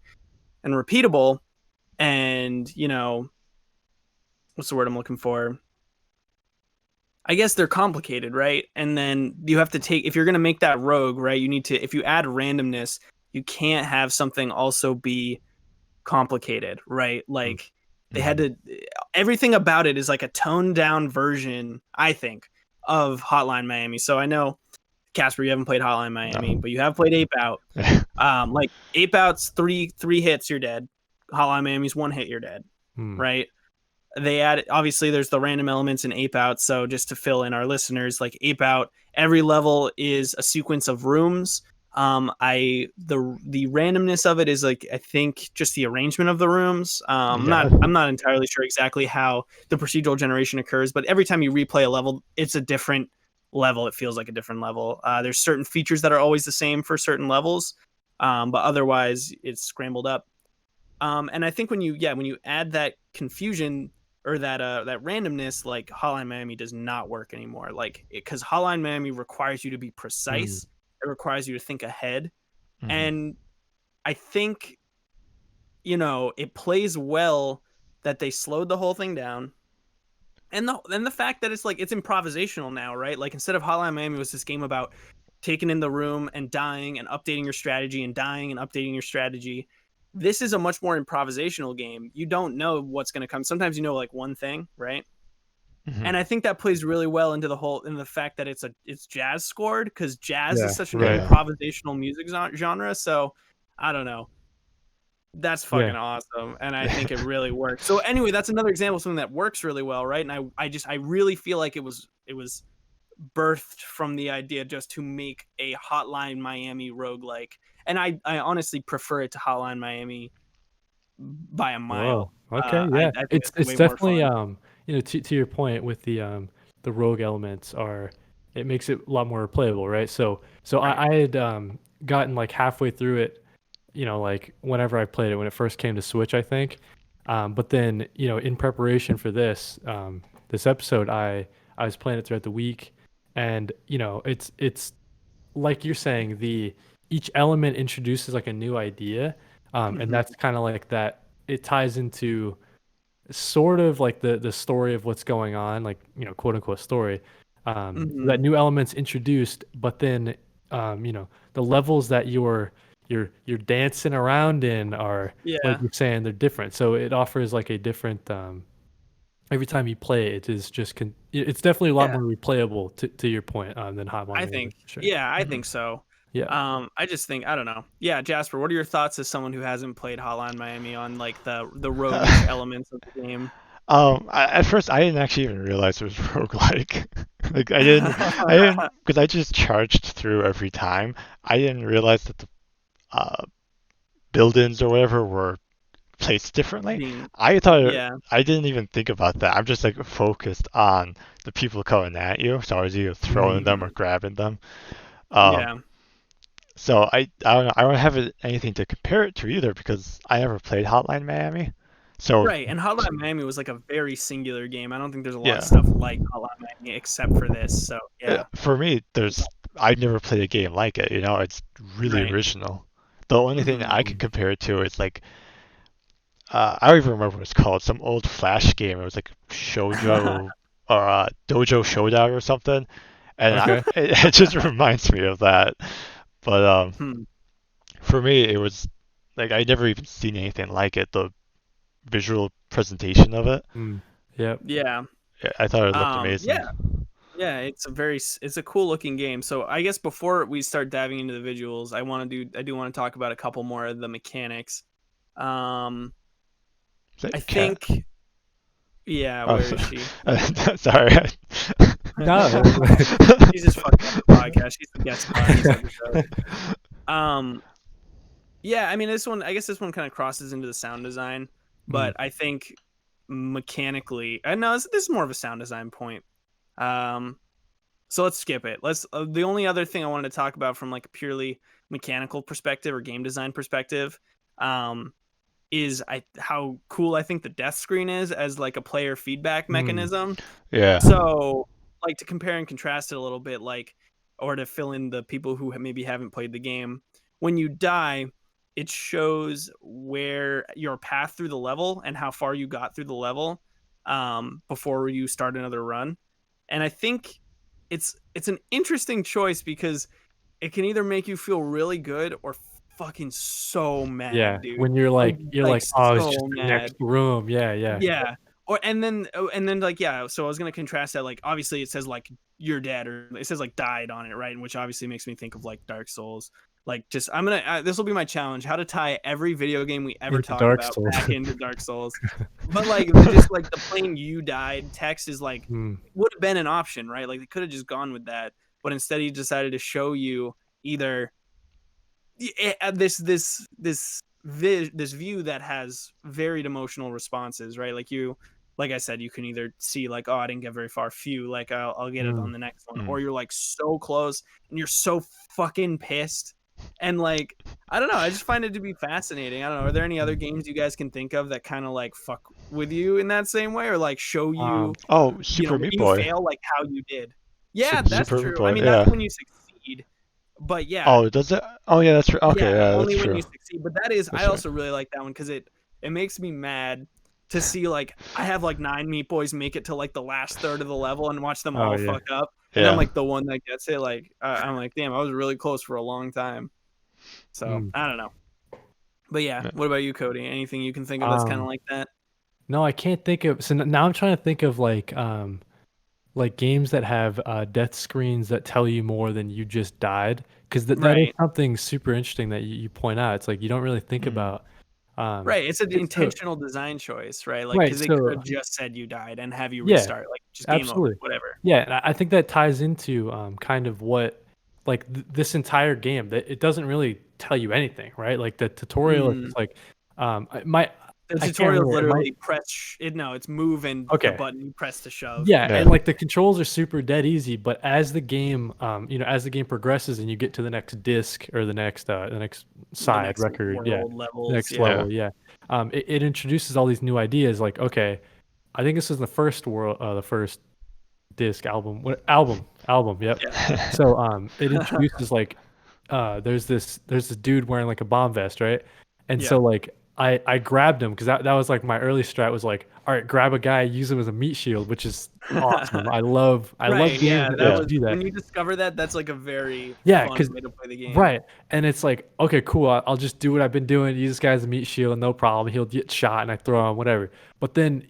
and repeatable. And, what's the word I'm looking for? I guess they're complicated, right? And then you have to take, if you're going to make that rogue, right? You need to, if you add randomness, you can't have something also be complicated, right? Like they had to, everything about it is like a toned down version, I think, of Hotline Miami. So I know, Casper, you haven't played Hotline Miami, No. but you have played Ape Out. Like Ape Out's three hits, you're dead. Hotline Miami's one hit, you're dead, right? They add, obviously there's the random elements in Ape Out, so just to fill in our listeners, like Ape Out, every level is a sequence of rooms. The randomness of it is like, I think, just the arrangement of the rooms. I'm not entirely sure exactly how the procedural generation occurs, but every time you replay a level, it's a different level. It feels like a different level. There's certain features that are always the same for certain levels, but otherwise it's scrambled up. And I think when you add that confusion or that randomness, like Hotline Miami does not work anymore. Like, because Hotline Miami requires you to be precise. It requires you to think ahead. And I think, it plays well that they slowed the whole thing down. And the fact that it's like, it's improvisational now, right? Like instead of Hotline Miami was this game about taking in the room and dying and updating your strategy and dying and updating your strategy. This is a much more improvisational game. You don't know what's going to come. Sometimes you know like one thing, right? And I think that plays really well into the fact that it's jazz scored, because jazz is such an improvisational music genre. So I don't know. That's fucking awesome, and I think it really works. So anyway, that's another example of something that works really well, right? And I really feel like it was birthed from the idea just to make a Hotline Miami roguelike. And I honestly prefer it to Hotline Miami by a mile. Whoa. Okay. I Yeah. think It's way more definitely fun. to your point with the rogue elements it makes it a lot more replayable, right? So Right. I had gotten like halfway through it, like whenever I played it when it first came to Switch, I think. But then, in preparation for this episode, I was playing it throughout the week, and it's like you're saying, each element introduces like a new idea, and that's kind of like that. It ties into sort of like the story of what's going on, like quote unquote story. That new element's introduced, but then the levels that you're dancing around in are, like Yeah. you're saying, they're different. So it offers like a different every time you play it is just it's definitely a lot Yeah. more replayable to your point than Hotline I Miami, think. for sure. Yeah, I think so. Yeah. I just think, I don't know. Yeah, Jasper, what are your thoughts as someone who hasn't played Hotline Miami on like the roguish elements of the game? At first I didn't actually even realize it was roguelike. Like I didn't, because I just charged through every time. I didn't realize that the build-ins or whatever were placed differently. Being, I thought yeah. I didn't even think about that. I'm just like focused on the people coming at you, so I was either throwing them or grabbing them. Um, Yeah. so I don't know. I don't have anything to compare it to either because I never played Hotline Miami. So Right, and Hotline Miami was like a very singular game. I don't think there's a lot of yeah. stuff like Hotline Miami except for this. So yeah. For me, I've never played a game like it. It's really Right. original. The only thing that I could compare it to is like I don't even remember what it's called. Some old Flash game. It was like Shoujo or Dojo Showdown or something, and Okay. it just reminds me of that. But Hmm. for me, it was like I never even seen anything like it. The visual presentation of it, Yep. Yeah. I thought it looked amazing. Yeah. Yeah, it's a cool looking game. So I guess before we start diving into the visuals, I do want to talk about a couple more of the mechanics. Um Is that I your cat? think, yeah, Oh, where is she? sorry. No. He's just fucking up the podcast. He's the guest star in this episode. Yeah, I mean, I guess this one kind of crosses into the sound design, but I think mechanically, no, this is more of a sound design point. So let's skip it. The only other thing I wanted to talk about from like a purely mechanical perspective or game design perspective, is how cool I think the death screen is as like a player feedback mechanism. Yeah. So like to compare and contrast it a little bit, like, or to fill in the people who maybe haven't played the game, when you die, it shows where your path through the level and how far you got through the level before you start another run. And I think it's an interesting choice because it can either make you feel really good or fucking so mad, Yeah, dude. when you're like, oh, it's so just the mad. next room. Yeah. Yeah. And then like, yeah, so I was gonna contrast that, like, obviously it says like you're dead, or it says like died on it, right? Which obviously makes me think of like Dark Souls. Like, just I'm gonna this will be my challenge: how to tie every video game we ever Into talk Dark about Souls. back into Dark Souls. But like, just like the plain "you died" text is like would have been an option, right? Like they could have just gone with that, but instead he decided to show you either this view that has varied emotional responses, right? Like I said, you can either see like, oh, I didn't get very far, phew, like I'll get it on the next one, or you're like so close and you're so fucking pissed. And like, I don't know, I just find it to be fascinating. I don't know, are there any other games you guys can think of that kind of like fuck with you in that same way, or like show you, Super when Meat you Boy. fail, like how you did? Yeah, that's Super Meat true. Boy, I mean, yeah. that's when you succeed. But yeah. Oh, does it? Oh, yeah, that's true. Okay, yeah, Only that's when true. you succeed. But that is, That's I right. also really like that one because it makes me mad to see like I have like 9 Meat Boys make it to like the last third of the level and watch them all fuck up, and I'm like the one that gets it. Like I'm like, damn, I was really close for a long time. So I don't know. But yeah, what about you, Kody? Anything you can think of that's kind of like that? No, I can't think of. So now I'm trying to think of like games that have death screens that tell you more than you just died, because that is Right. something super interesting that you point out. It's like you don't really think about. Right, it's an so- intentional design choice, right? Like, right. because they So could have just said you died and have you yeah, restart, like just game over, absolutely. whatever. Yeah, and I think that ties into kind of what, like this entire game, that it doesn't really tell you anything, right? Like the tutorial is just like The I can't tutorial remember. literally it's move and the button you press to shove. Yeah, and like the controls are super dead easy, but as the game, as the game progresses and you get to the next disc or the next side record, levels, next level, it introduces all these new ideas. Like, okay, I think this is the first disc album, yep. Yeah. So it introduces like there's this dude wearing like a bomb vest, right? And so like I grabbed him because that was like my early strat was like, all right, grab a guy, use him as a meat shield, which is awesome. I love games that let you do that. When you discover that, that's like a very fun way to play the game. Right. And it's like, okay, cool. I'll just do what I've been doing. Use this guy as a meat shield, no problem. He'll get shot and I throw him, whatever. But then,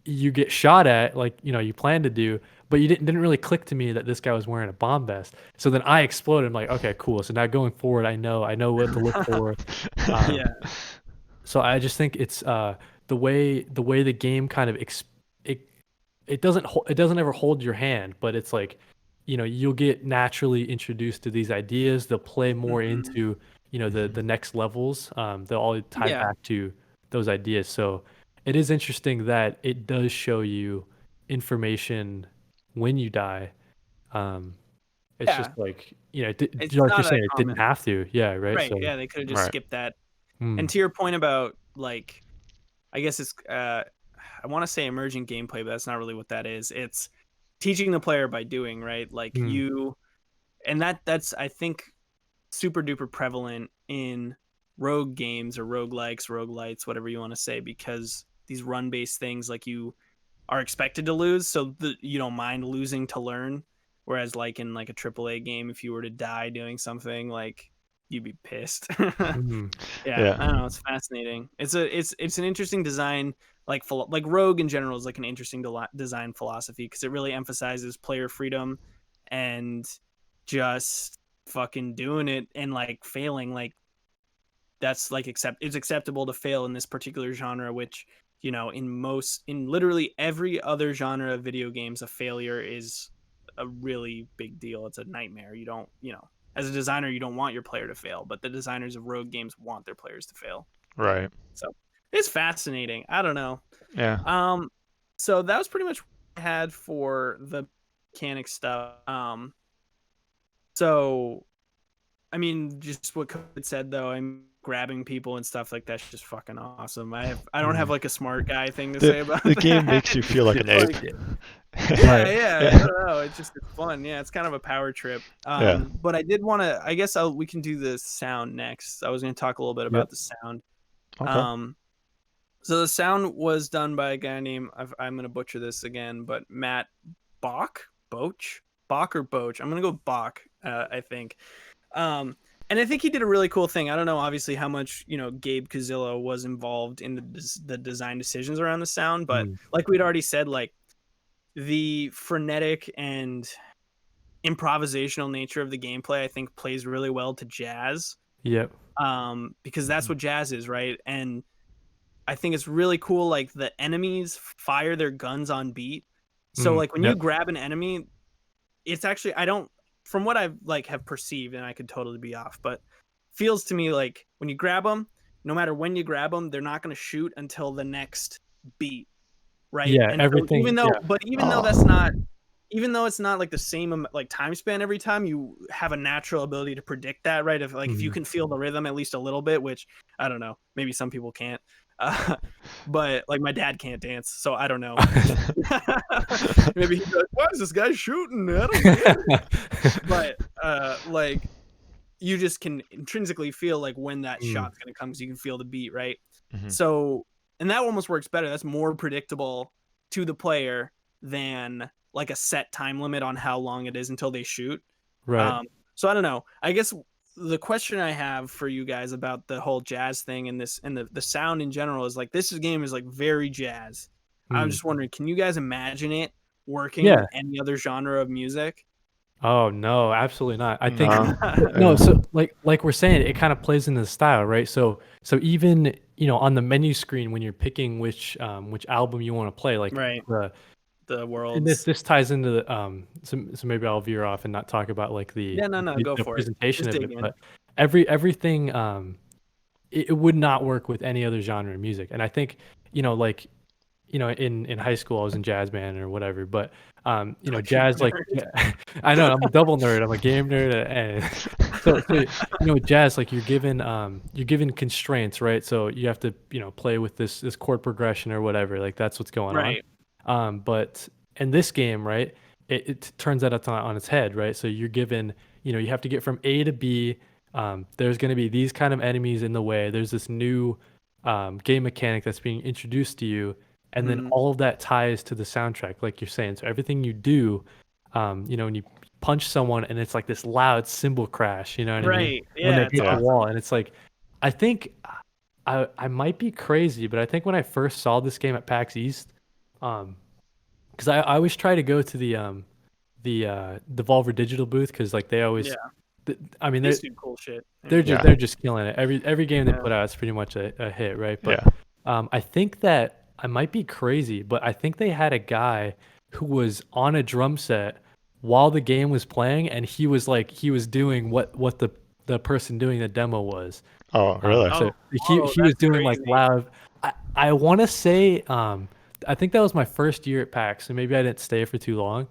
you get shot at, like, you plan to do, but you didn't really click to me that this guy was wearing a bomb vest. So then I exploded. I'm like, okay, cool. So now going forward, I know what to look for. So I just think it's the way the game kind of it doesn't ever hold your hand, but it's like, you'll get naturally introduced to these ideas. They'll play more into the next levels. They'll all tie back to those ideas. So it is interesting that it does show you information when you die. It's just like, like you're saying, it didn't have to. Yeah, right. Right. So, Yeah, they could have just skipped that. And Mm. to your point about like, I guess it's I want to say emergent gameplay, but that's not really what that is. It's teaching the player by doing, right? Like and that's I think super duper prevalent in rogue games or roguelikes, roguelites, whatever you want to say, because these run based things, like, you are expected to lose, so you don't mind losing to learn. Whereas like in like a AAA game, if you were to die doing something, like, you'd be pissed. I don't know, it's fascinating. It's an interesting design, like Rogue in general is like an interesting design philosophy, because it really emphasizes player freedom and just fucking doing it and like failing. Like, that's like it's acceptable to fail in this particular genre, which in literally every other genre of video games, a failure is a really big deal. It's a nightmare. You don't, as a designer, you don't want your player to fail, but the designers of rogue games want their players to fail. Right. So it's fascinating. I don't know. Yeah. So that was pretty much what I had for the mechanic stuff. So I mean, just what Kody said though, I'm grabbing people and stuff like that's just fucking awesome. I don't have like a smart guy thing to say about the that. game makes you feel like an ape. Yeah, I don't know. It's just fun. Yeah, it's kind of a power trip. But I did want to. I guess we can do the sound next. I was going to talk a little bit about the sound. Okay. So the sound was done by a guy named I'm going to butcher this again, but Matt Bach, or Boch. I'm going to go Bach. I think. And I think he did a really cool thing. I don't know, obviously, how much Gabe Cuzzillo was involved in the design decisions around the sound, but like we'd already said, like the frenetic and improvisational nature of the gameplay, I think, plays really well to jazz. Yep. Because that's what jazz is, right? And I think it's really cool. Like the enemies fire their guns on beat. So like when you grab an enemy, it's actually from what I've have perceived, and I could totally be off, but feels to me like when you grab them, no matter when you grab them, they're not going to shoot until the next beat, right? Yeah, and everything. So even though that's not, even though it's not like the same like time span every time, you have a natural ability to predict that, right? If if you can feel the rhythm at least a little bit, which I don't know, maybe some people can't. But like my dad can't dance, so I don't know. Maybe he's like, "Why is this guy shooting?" I don't get it. But like you just can intrinsically feel like when that shot's gonna come, so you can feel the beat, right? So, and that almost works better. That's more predictable to the player than like a set time limit on how long it is until they shoot. Right. So I don't know. I guess the question I have for you guys about the whole jazz thing and the sound in general is like this game is like very jazz. I'm just wondering, can you guys imagine it working in any other genre of music? Oh no, absolutely not. I think no. So like we're saying, it kind of plays into the style, right? So even on the menu screen when you're picking which album you want to play, like right. The world. And this ties into the so maybe I'll veer off and not talk about like the go for presentation it. of it, but everything it would not work with any other genre of music. And I think like in high school I was in jazz band or whatever, but jazz like I know I'm a double nerd, I'm a game nerd, and so jazz, like you're given constraints, right? So you have to play with this chord progression or whatever, like that's what's going on. But in this game, right, it turns that on its head, right? So you're given you have to get from A to B. There's going to be these kind of enemies in the way. There's this new game mechanic that's being introduced to you, and then all of that ties to the soundtrack, like you're saying. So everything you do, when you punch someone and it's like this loud cymbal crash, you know what I mean? Yeah, when they hit the wall, and it's like, I think I might be crazy, but I think when I first saw this game at PAX East, because I always try to go to the Devolver Digital booth, because like they always, I mean, they do cool shit. They're just killing it. Every game they put out is pretty much a hit, right? But I think that I might be crazy, but I think they had a guy who was on a drum set while the game was playing, and he was doing what the person doing the demo was. Oh, really? So he was doing crazy. Like loud. I want to say I think that was my first year at PAX, so maybe I didn't stay for too long.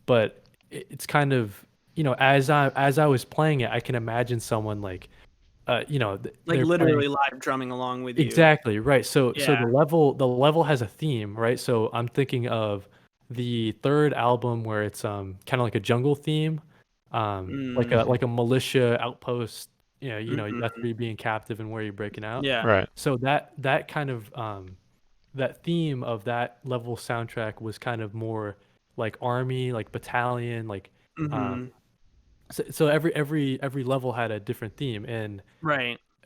But it's kind of as I was playing it, I can imagine someone like literally live drumming along with you. Exactly, right. So the level has a theme, right? So I'm thinking of the third album where it's kind of like a jungle theme, like a militia outpost. That's where you're being captive and where you're breaking out. Yeah, right. So that kind of that theme of that level soundtrack was kind of more like army, like battalion, like so every level had a different theme, and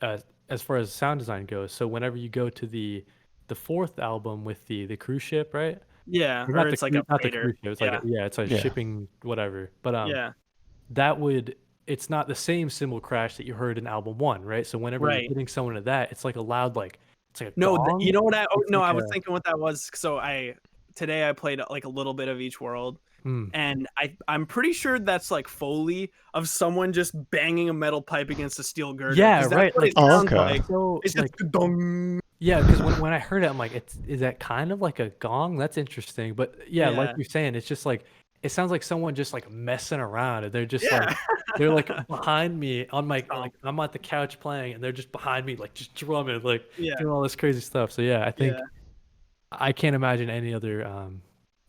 as far as sound design goes. So whenever you go to the fourth album with the cruise ship, right? Or it's like a freighter. It's like it's a shipping whatever. But it's not the same cymbal crash that you heard in album one, right? So whenever you're hitting someone to that, it's like a loud like It's like a No, gong? you know what I It's no, like I was a thinking what that was. So today I played like a little bit of each world, and I'm pretty sure that's like Foley of someone just banging a metal pipe against a steel girder, Yeah, because that's right. what Like it Oh, sounds okay. like. so It's just like dong. yeah, because when I heard it, I'm like, is that kind of like a gong? That's interesting. But yeah, like Yeah, you're saying, it's just like it sounds like someone just like messing around, and yeah. they're like behind me on my Stomp. like I'm at the couch playing, and they're just behind me like just drumming, like Yeah, doing all this crazy stuff. So yeah, I think yeah. I can't imagine any other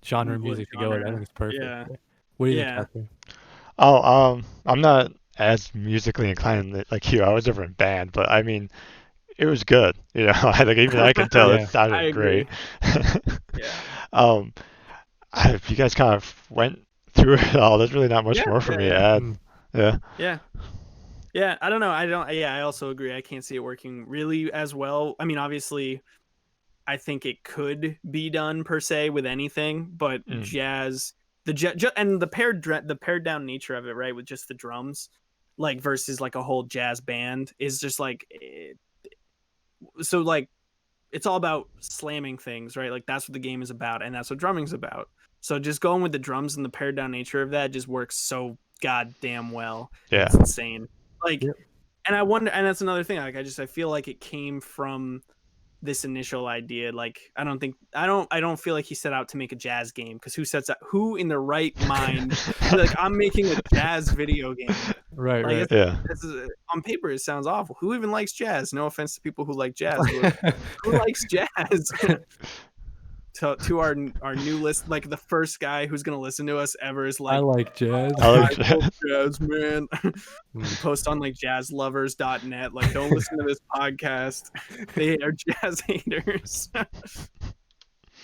genre of What music to go with. I think genre? it's perfect. Yeah, Yeah. What do you think, yeah, Catherine? Oh, I'm not as musically inclined like you. I was never in band, but I mean, it was good. Like even I can tell it Yeah. I sounded agree. great. Yeah, um, you guys kind of went through it all. There's really not much yeah, more for yeah, me to yeah, add. Mm. Yeah. yeah. Yeah, I don't know. I don't. Yeah, I also agree. I can't see it working really as well. I mean, obviously, I think it could be done per se with anything, but Mm. jazz, and the pared down nature of it, right, with just the drums, like versus like a whole jazz band, is just like so like it's all about slamming things, right? Like that's what the game is about, and that's what drumming's about. So just going with the drums and the pared down nature of that just works so goddamn well. Yeah. It's insane. Like, Yep. and I wonder, and that's another thing. Like, I feel like it came from this initial idea. Like, I don't feel like he set out to make a jazz game, because who in their right mind be like, I'm making a jazz video game? Right, Like, right. Yeah. on paper it sounds awful. Who even likes jazz? No offense to people who like jazz. Who likes jazz? To our new list, like the first guy who's gonna listen to us ever is I like, like jazz. I I like love jazz. jazz, man. Mm. Post on like jazzlovers.net, like, don't listen to this podcast. They are jazz haters.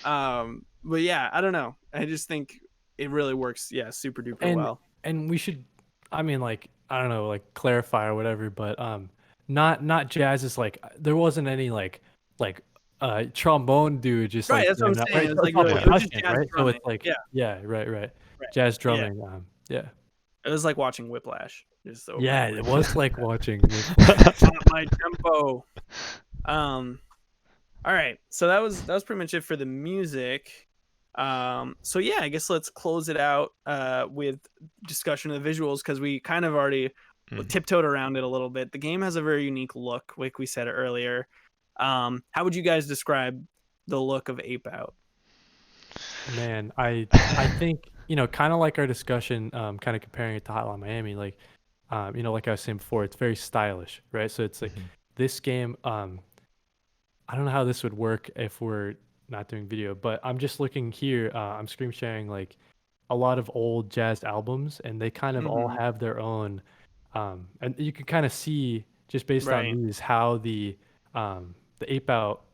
But yeah, I don't know. I just think it really works, yeah, super duper and well. and we should, I mean, like I don't know, like clarify or whatever, but not jazz is like there wasn't any like trombone dude just Right, like that's what I'm jamming out, saying. right? It's So like it's all it was just percussion, jazz right? So drumming. it's like Yeah, yeah, right, right. jazz Yeah. drumming, yeah, It was like watching Whiplash. Just over yeah, and it over. was like watching. My tempo. All right, so that was pretty much it for the music. So yeah, I guess let's close it out with discussion of the visuals, because we kind of already tiptoed around it a little bit. The game has a very unique look, like we said earlier. How would you guys describe the look of Ape Out? Man, I think, kind of like our discussion, kind of comparing it to Hotline Miami, like, like I was saying before, it's very stylish, right? So it's like this game, I don't know how this would work if we're not doing video, but I'm just looking here, I'm screen sharing like a lot of old jazz albums, and they kind of all Mhm. have their own, and you can kind of see just based on Right. these how the Ape Out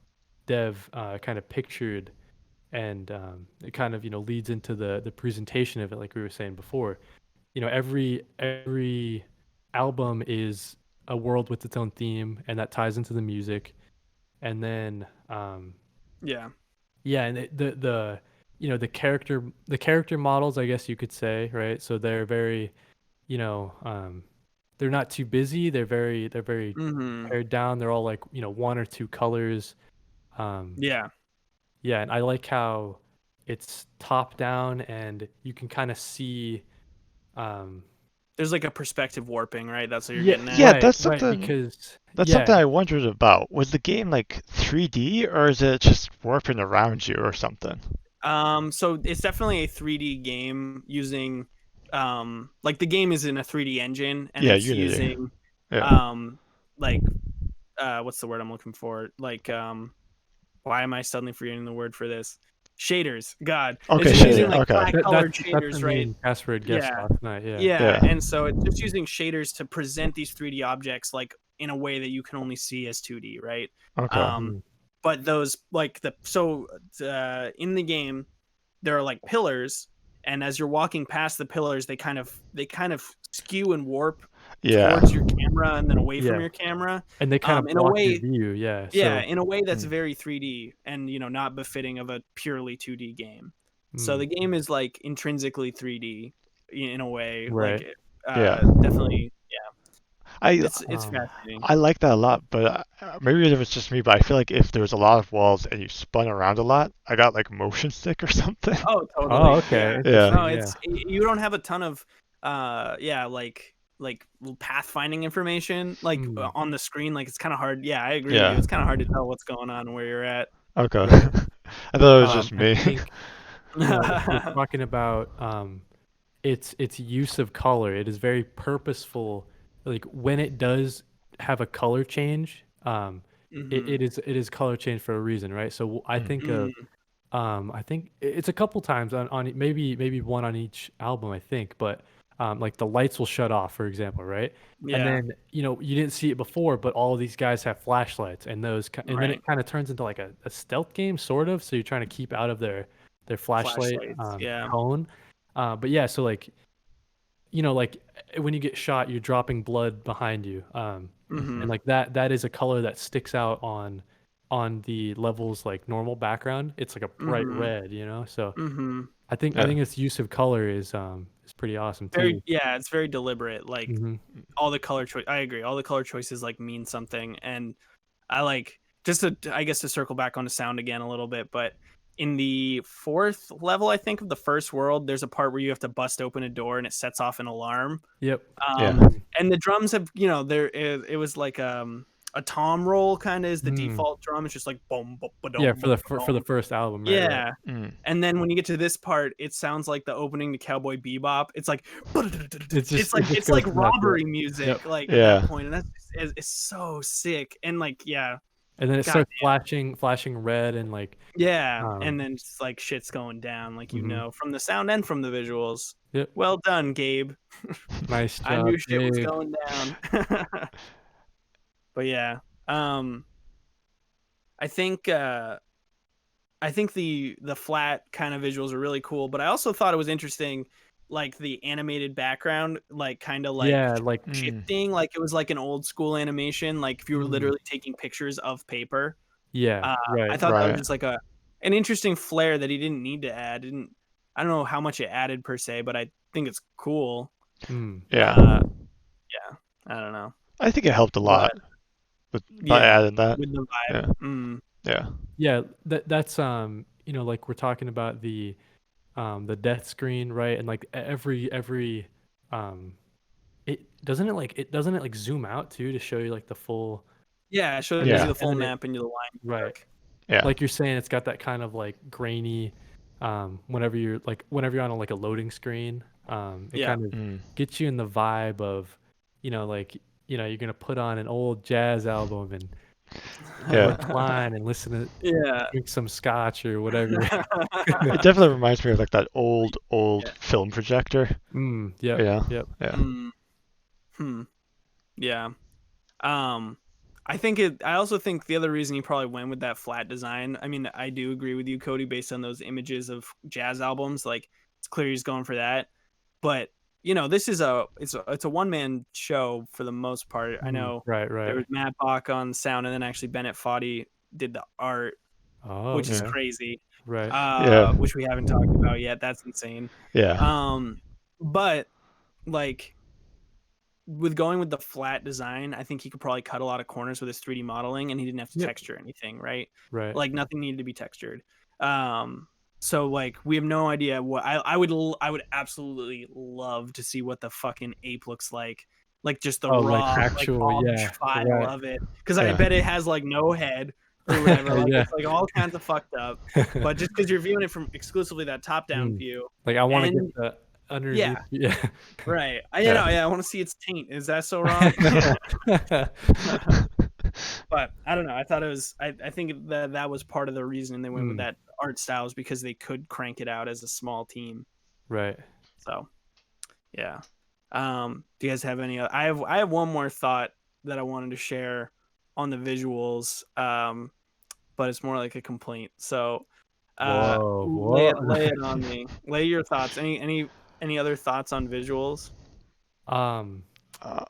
dev kind of pictured, and it kind of leads into the presentation of it, like we were saying before. Every album is a world with its own theme, and that ties into the music. And then Yeah. yeah, and the character models, I guess you could say, right? So they're very, you know they're not too busy, they're very Mhm. pared down, they're all like one or two colors. um Yeah. Yeah, and I like how it's top down, and you can kind of see. Um, There's like a perspective warping, right? That's what you're Yeah, getting at. yeah, right, right, because that's yeah, something I wondered about. Was the game like 3D or is it just warping around you or something? So it's definitely a 3D game using, like the game is in a 3D engine, and Yeah, it's Unity. using, Yeah. like, what's the word I'm looking for? Like, why am I suddenly forgetting the word for this? Shaders. God, Okay, it's just yeah, using shader. yeah. like Okay. flat colored That's the shaders, right? main Casper had guessed Yeah, last night. Yeah, yeah, Yeah. and so it's just using shaders to present these 3D objects like in a way that you can only see as 2D, right? Okay. Mhm. But those like in the game there are like pillars, and as you're walking past the pillars, they kind of skew and warp Yeah. towards your camera and then away from Yeah, your camera, and they kind of in a block your way, view. Yeah, yeah, so in a way that's mm, very 3D and not befitting of a purely 2D game. So mm, the game is like intrinsically 3D in a way, like, Yeah. definitely, yeah. I It's fascinating. I like that a lot, but maybe it was just me. But I feel like if there was a lot of walls and you spun around a lot, I got like motion sick or something. Oh, Oh, totally. okay, Yeah. Yeah. No, interesting. Yeah. you don't have a ton of yeah, like pathfinding information like Mm, on the screen. Like it's kind of hard. Yeah, I agree with you. Yeah. It's kind of hard to tell what's going on and where you're at. Okay. right. I thought it was just I me. think if we're talking about its use of color, it is very purposeful. Like when it does have a color change, Hmm. it is color change for a reason, right? So I Mm. think of I think it's a couple times on maybe one on each album, I think, but like the lights will shut off, for example, right? And Yeah. then you didn't see it before, but all of these guys have flashlights, and and then Right. it kind of turns into like a stealth game, sort of. So you're trying to keep out of their flashlight Flashlights. Yeah. cone. But yeah, so like like when you get shot, you're dropping blood behind you. Hmm. And like that is a color that sticks out on the levels like normal background. It's like a bright Hmm. red. So Hmm. I Yeah. think its use of color is pretty awesome Very, too. yeah, it's very deliberate. Like Hmm. all the color choice. I agree. All the color choices like mean something, and I like just to I guess to circle back on the sound again a little bit, but in the fourth level, I think of the first world, there's a part where you have to bust open a door and it sets off an alarm. Yep. Yeah. Mhm. And the drums have, there it was like a tom roll kind of is the Mm. default drum. It's just like boom, boom, Yeah, boom, for the boom, for the boom. first album, right. Yeah. Mm. And then when you get to this part, it sounds like the opening to Cowboy Bebop. It's like It just it's goes like nuts. Yeah. robbery Yep. music like at that Yeah. point, and that's it's so sick. And like yeah, And then it god starts flashing red and like yeah, um and then just like shit's going down, like mhm. from the sound and from the visuals. Yep. Well done, Gabe. Nice I job, knew shit was Gabe. going down. But yeah, um, I think the flat kind of visuals are really cool, but I also thought it was interesting, like the animated background, like kind of like Yeah, like Mm. shifting, like it was like an old school animation, like if you were mm, literally taking pictures of paper. yeah, Uh, I right. thought that was Right. just like an interesting flair that he didn't need to add. Didn't I don't know how much it added per se, but I think it's cool. Mm. Yeah. Yeah, I don't know, I think it helped a lot but by yeah, adding that. with the vibe. Yeah. Yeah. Yeah, that's like we're talking about the death screen, right? And like every um it doesn't it like zoom out too to show you like the full Yeah, it shows you Yeah. the and full then it map and the line right. work. Yeah. Like you're saying it's got that kind of like grainy whenever you're on like a loading screen, it Yeah, kind of Mm. gets you in the vibe of like you're gonna put on an old jazz album and Yeah. recline and listen to yeah. drink some scotch or whatever. It definitely reminds me of like that old Yeah. film projector. Yep, Yeah. yep. Yeah. Mm, hmm. Yeah. Um, I also think the other reason he probably went with that flat design. I mean, I do agree with you, Kody, based on those images of jazz albums. Like, it's clear he's going for that. But this is it's a one man show for the most part. I know Right, there right. was Matt Bach on sound, and then actually Bennett Foddy did the art, Oh, which is okay. Yeah. crazy. Right. Yeah. Which we haven't talked about yet. That's insane. Yeah. But like with going with the flat design, I think he could probably cut a lot of corners with his 3D modeling, and he didn't have to Yep. texture anything, right? Right. Like nothing needed to be textured. So like we have no idea what I would absolutely love to see what the fucking ape looks like just the Oh, like raw like actual, obj yeah. file Right. of it, because I Yeah. bet it has like no head or whatever, like Yeah. it's like all kinds of fucked up. But just because you're viewing it from exclusively that top down Mm. view, Like I want to and get the underneath. yeah, Yeah. right. Yeah. I want to see its taint. Is that so wrong? But I don't know. I thought it was. I think that was part of the reason they went with Mm. that art style, is because they could crank it out as a small team. Right. So yeah. Do you guys have any? I have one more thought that I wanted to share on the visuals. But it's more like a complaint. So Whoa. lay it on me. Lay your thoughts. Any other thoughts on visuals? Um, Uh,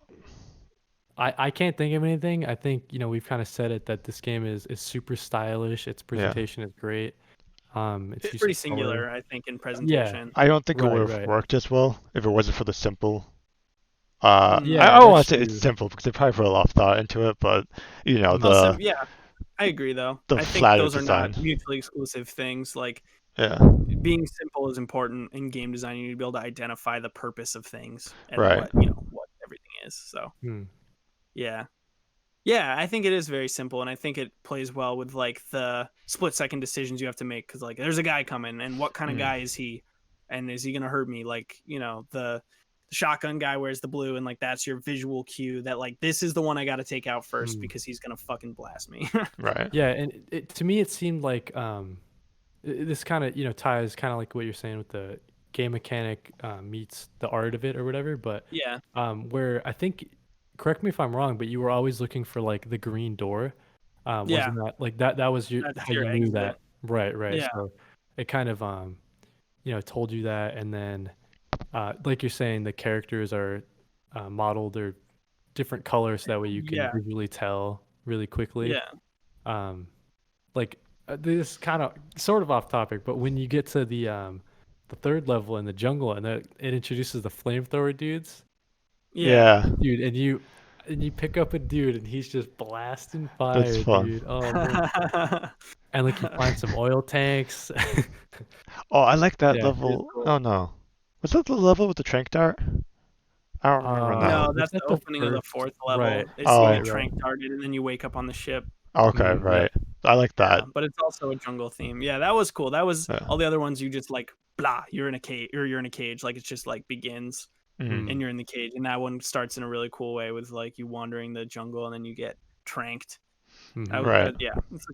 I can't think of anything. I think we've kind of said it that this game is super stylish. Its yeah. presentation is great. Its It's use pretty of color. singular, I think, in Yeah. presentation. I don't think it Right. would have Right. worked as well if it wasn't for the simple Yeah, I don't want that's to say it's true. simple because they probably put a lot of thought into it, but Yeah, I agree though. the I think flatter those are not design. mutually exclusive things. Like Yeah. being simple is important in game design. You need to be able to identify the purpose of things and Right. what everything is. So Hmm. yeah. Yeah, I think it is very simple, and I think it plays well with like the split-second decisions you have to make because like there's a guy coming, and what kind of guy is he, and is he gonna hurt me? Like the shotgun guy wears the blue, and like that's your visual cue that like this is the one I got to take out first Hmm. because he's gonna fucking blast me. Right. Yeah, and to me it seemed like this kind of ties kind of like what you're saying with the game mechanic meets the art of it or whatever. But Yeah, where I think, correct me if I'm wrong, but you were always looking for like the green door. yeah, Wasn't that like that was that's how your you knew exit. that? Right. Yeah, So it kind of told you that, and then like you're saying, the characters are modeled or different colors so that way you can yeah, visually tell really quickly. yeah, Um, like this kind of sort of off topic, but when you get to the third level in the jungle and it introduces the flamethrower dudes, yeah. Yeah. dude, and you pick up a dude and he's just blasting That's fire, fun. dude. Oh man. And like you find some oil tanks. Oh, I like that Yeah. It's level. cool. Oh no. Was that the level with the trank dart? I don't remember now. No, Was that's that the the opening of the first? fourth Right. level. Is you Oh, get Right. trank darted and then you wake up on the ship. okay, Yep. right. I like Yeah, that. but it's also a jungle theme. Yeah, that was cool. That was Yeah. all the other ones. You just like blah, you're in a cage, or you're in a cage. Like it's just like begins Mm. and you're in the cage, and that one starts in a really cool way with like you wandering the jungle and then you get tranked. Mm-hmm. Right. Yeah, it's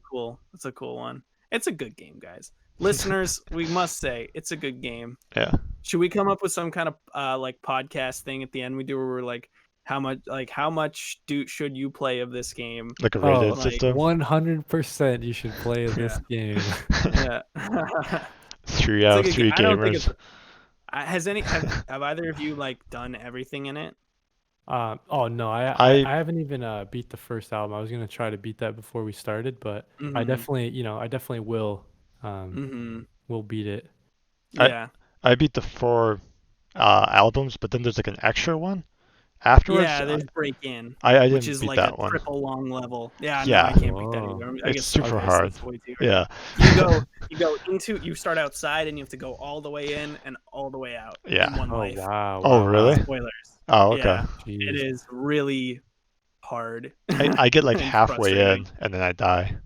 a cool one. It's a good game, guys. Listeners, we must say it's a good game. Yeah. Should we come up with some kind of like podcast thing at the end we do where we're like how much should you play of this game? Like a Oh, rated Like system. 100% you should play this game. yeah. 3 It's out a of good 3 game. I don't think gamers. it's have either of you like done everything in it? Oh no, I I haven't even beat the first album. I was gonna try to beat that before we started, but I Mhm. definitely, I definitely Mhm. will beat it. I Yeah. I beat the 4 albums, but then there's like an extra one afterwards. Yeah, there's Break In, I which didn't is beat like a that one. triple long level. Yeah, no, I Yeah, can't beat that Whoa. either. I it's get so super pissed. hard. It's way too hard. Yeah. You start outside and you have to go all the way in and all the way out Yeah. in one Oh life. wow, Oh, wow, really? wow. Spoilers. Oh, okay. Yeah, it Jeez. is really hard. I get like It's halfway frustrating. in and then I die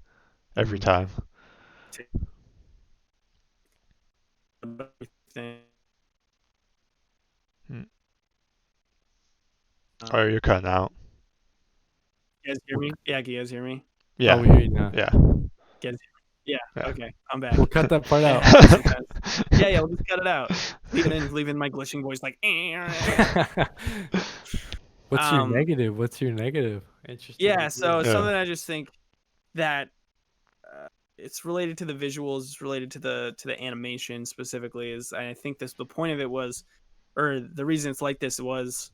every Mm. time. Hmm. Oh, you're cutting out. You guys hear me? Yeah, can you guys hear me? Yeah. Oh, we hear you now. Yeah. Guys, yeah. Yeah. Okay, I'm back. We'll cut that part It out. happens sometimes. Yeah, we'll just cut it out. Leave in my glitching voice like. What's your Um, negative? What's your negative? Interesting. Yeah, so Yeah. something I just think that it's related to the visuals, it's related to the animation specifically. Is I think the point of it was, or the reason it's like this was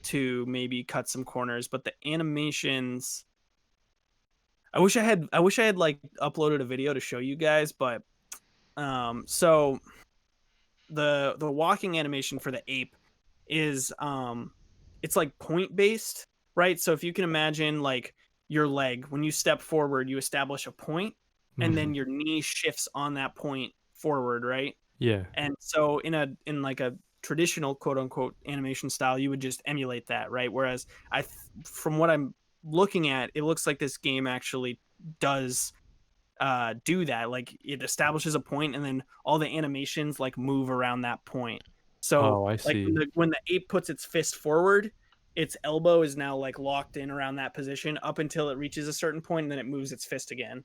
to maybe cut some corners, but the animations. I wish I had like uploaded a video to show you guys, but so the walking animation for the ape is it's like point based, right? So if you can imagine like your leg, when you step forward, you establish a point and then Mhm. your knee shifts on that point forward, right? Yeah. And so in like a traditional quote unquote animation style, you would just emulate that, right? Whereas from what I'm looking at, it looks like this game actually does do that. Like it establishes a point and then all the animations like move around that point. So Oh, I like see. when the ape puts its fist forward, its elbow is now like locked in around that position up until it reaches a certain point and then it moves its fist again.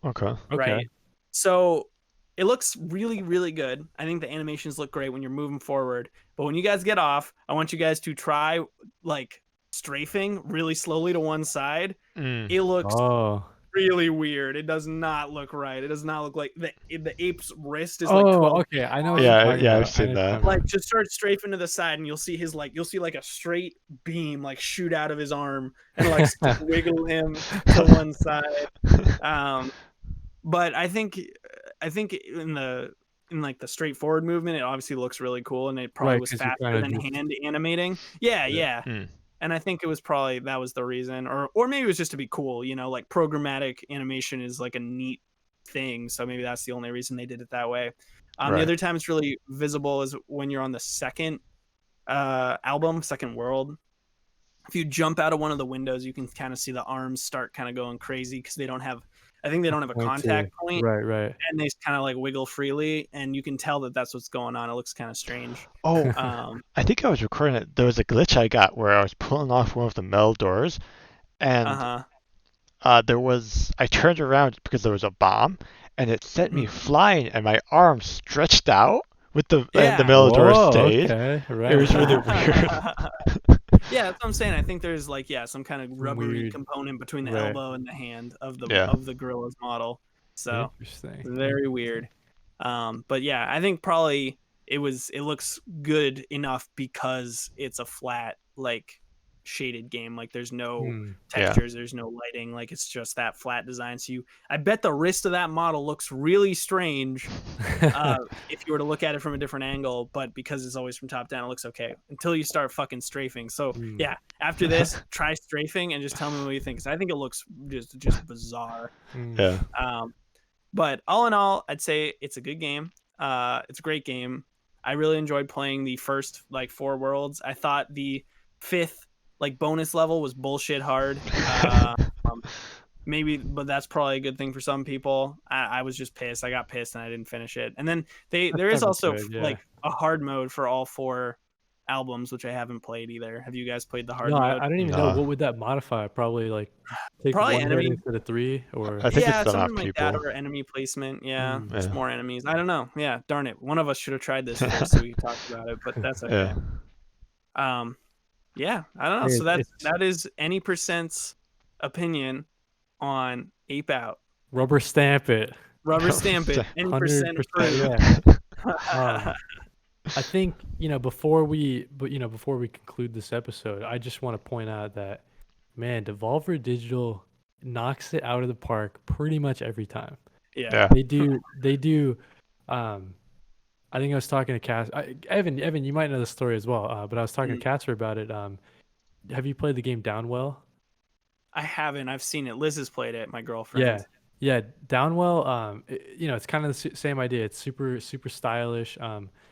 Okay. Okay. Right. So it looks really, really good. I think the animations look great when you're moving forward. But when you guys get off, I want you guys to try like strafing really slowly to one side. Mm. It looks Oh. really weird. It does not look right. It does not look like the ape's wrist is like Oh, 12. okay. I know what you're Yeah, talking yeah, about. I've seen that. Like just start strafing to the side and you'll see like a straight beam like shoot out of his arm and like wiggle him to one side. But I think in in like the straightforward movement, it obviously looks really cool, and it probably Right, was 'cause you faster kinda than just hand animating. Yeah, yeah. yeah. And I think it was probably that was the reason, or maybe it was just to be cool. Like programmatic animation is like a neat thing, so maybe that's the only reason they did it that way. The Right. other time it's really visible is when you're on the second second world. If you jump out of one of the windows, you can kind of see the arms start kind of going crazy because I think they don't have a Point contact to point, right. and they kind of like wiggle freely, and you can tell that that's what's going on. It looks kind of strange. Oh, Um, I think I was recording it. There was a glitch I got where I was pulling off one of the metal doors, and uh-huh. I turned around because there was a bomb, and it sent me Mhm. flying, and my arm stretched out with the Yeah. metal door Whoa, stayed. okay, It was right. really weird. Yeah, that's what I'm saying. I think there's like some kind of Some rubbery weird component between the right. elbow and the hand of the Yeah. gorilla's model. So Interesting. very weird. But yeah, I think probably it looks good enough because it's a flat like shaded game. Like there's no Yeah. textures, there's no lighting, like it's just that flat design. So I bet the wrist of that model looks really strange if you were to look at it from a different angle, but because it's always from top down, it looks okay until you start fucking strafing. So yeah, after this, try strafing and just tell me what you think, because I think it looks just bizarre. Yeah. But all in all, I'd say it's a good game. It's a great game. I really enjoyed playing the first like 4 worlds. I thought the 5th like bonus level was bullshit hard. Maybe, but that's probably a good thing for some people. I was just pissed. I got pissed and I didn't finish it. And then there is also like a hard mode for all 4 albums, which I haven't played either. Have you guys played the hard No, mode? I don't even know. No. What would that modify? Probably like take Probably one hit enemy. instead of 3, or I think Yeah, it's the amount something of like that, people. or enemy placement. Yeah, Mm. just Yeah. more enemies. I don't know. Yeah, darn it. One of us should have tried this first so we could talk about it, but that's okay. Yeah. Yeah, I don't know. Hey, So it's that is any percent's opinion on Ape Out. rubber stamp it. Rubber stamp it. Any percent 100%, approved. yeah. I think, before we conclude this episode, I just want to point out that, man, Devolver Digital knocks it out of the park pretty much every time. Yeah. They do. I think I was talking to Casper. Evan, you might know the story as well. But I was talking to Casper about it. Have you played the game Downwell? I haven't. I've seen it. Liz has played it. My girlfriend. Yeah. Downwell. It's kind of the same idea. It's super stylish.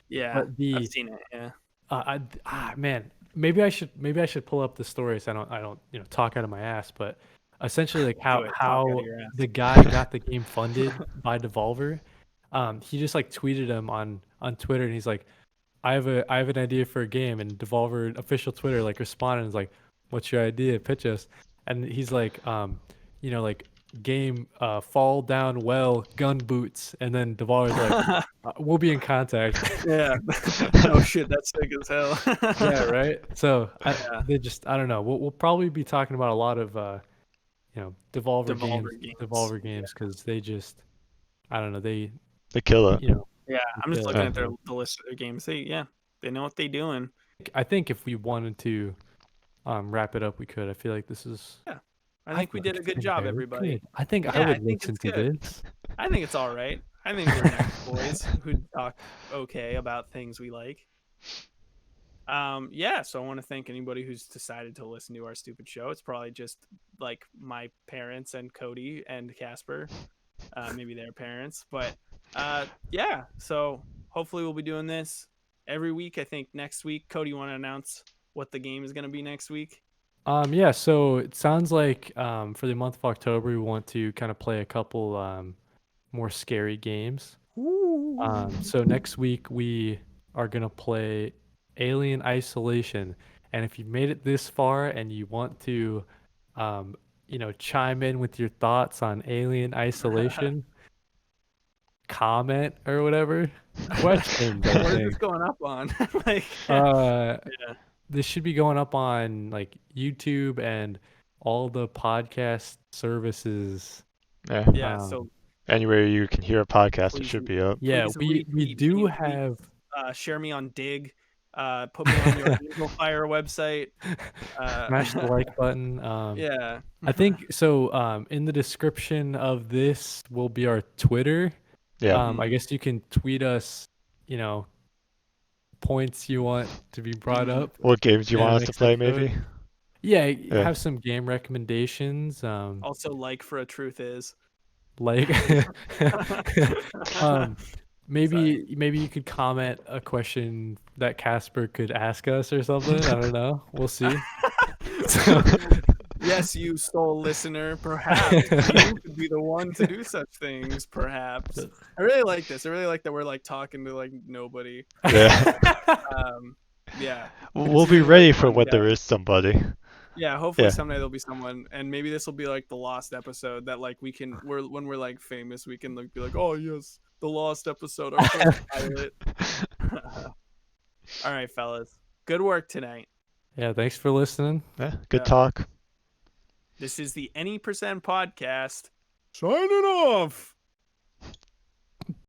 Yeah, But I've seen it. Yeah. Man, maybe I should pull up the story so I don't talk out of my ass. But essentially, like how the guy got the game funded by Devolver. He just like tweeted him on Twitter, and he's like, I have an idea for a game, and Devolver official Twitter like responded and is like, what's your idea? Pitch us. And he's like, like game fall down well gun boots, and then Devolver's like, we'll be in contact. Yeah. Oh shit, that's sick as hell. Yeah, right. So they just, I don't know. We'll probably be talking about a lot of Devolver games because they just, I don't know, they kill it. Yeah, I'm just looking at the list of their games. They know what they're doing. I think if we wanted to wrap it up, we could. I feel like this is. Yeah, I think we did a good job, everybody. I think I would listen to this. I think it's all right. I think we're nice boys who talk okay about things we like. Yeah, so I want to thank anybody who's decided to listen to our stupid show. It's probably just like my parents and Kody and Casper, maybe their parents, but yeah. So hopefully we'll be doing this every week. I think next week, Kody, you want to announce what the game is going to be next week? Yeah. So it sounds like for the month of October, we want to kind of play a couple more scary games. So next week we are gonna play Alien Isolation, and if you've made it this far and you want to, chime in with your thoughts on Alien Isolation, comment or whatever. Questions. What is this going up on? This should be going up on like YouTube and all the podcast services. Yeah. So anywhere you can hear a podcast, it should be up. Yeah, we do have. Share me on Dig. Put me on your Angel Fire website. Smash the like button. I think so. In the description of this will be our Twitter. Yeah. I guess you can tweet us, you know, points you want to be brought Mhm. up What games you in the want us to next play, episode. maybe? Yeah, Yeah. have some game recommendations. Also, like for a truth is. Like um Sorry. maybe you could comment a question that Casper could ask us or something. I don't know. We'll see. So Yes, you sole listener, perhaps you could be the one to do such things, perhaps. I really like this. I really like that we're like talking to like nobody. Yeah. Um, yeah, it's We'll gonna be be like ready for fun when there chat. is somebody. Yeah, hopefully Yeah. someday there'll be someone, and maybe this will be like the lost episode that like when we're like famous, we can like be like, oh yes, the lost episode, our first pilot. All right, fellas, good work tonight. Yeah, thanks for listening. Yeah. Good Yeah. talk. This is the Any% podcast. Signing off.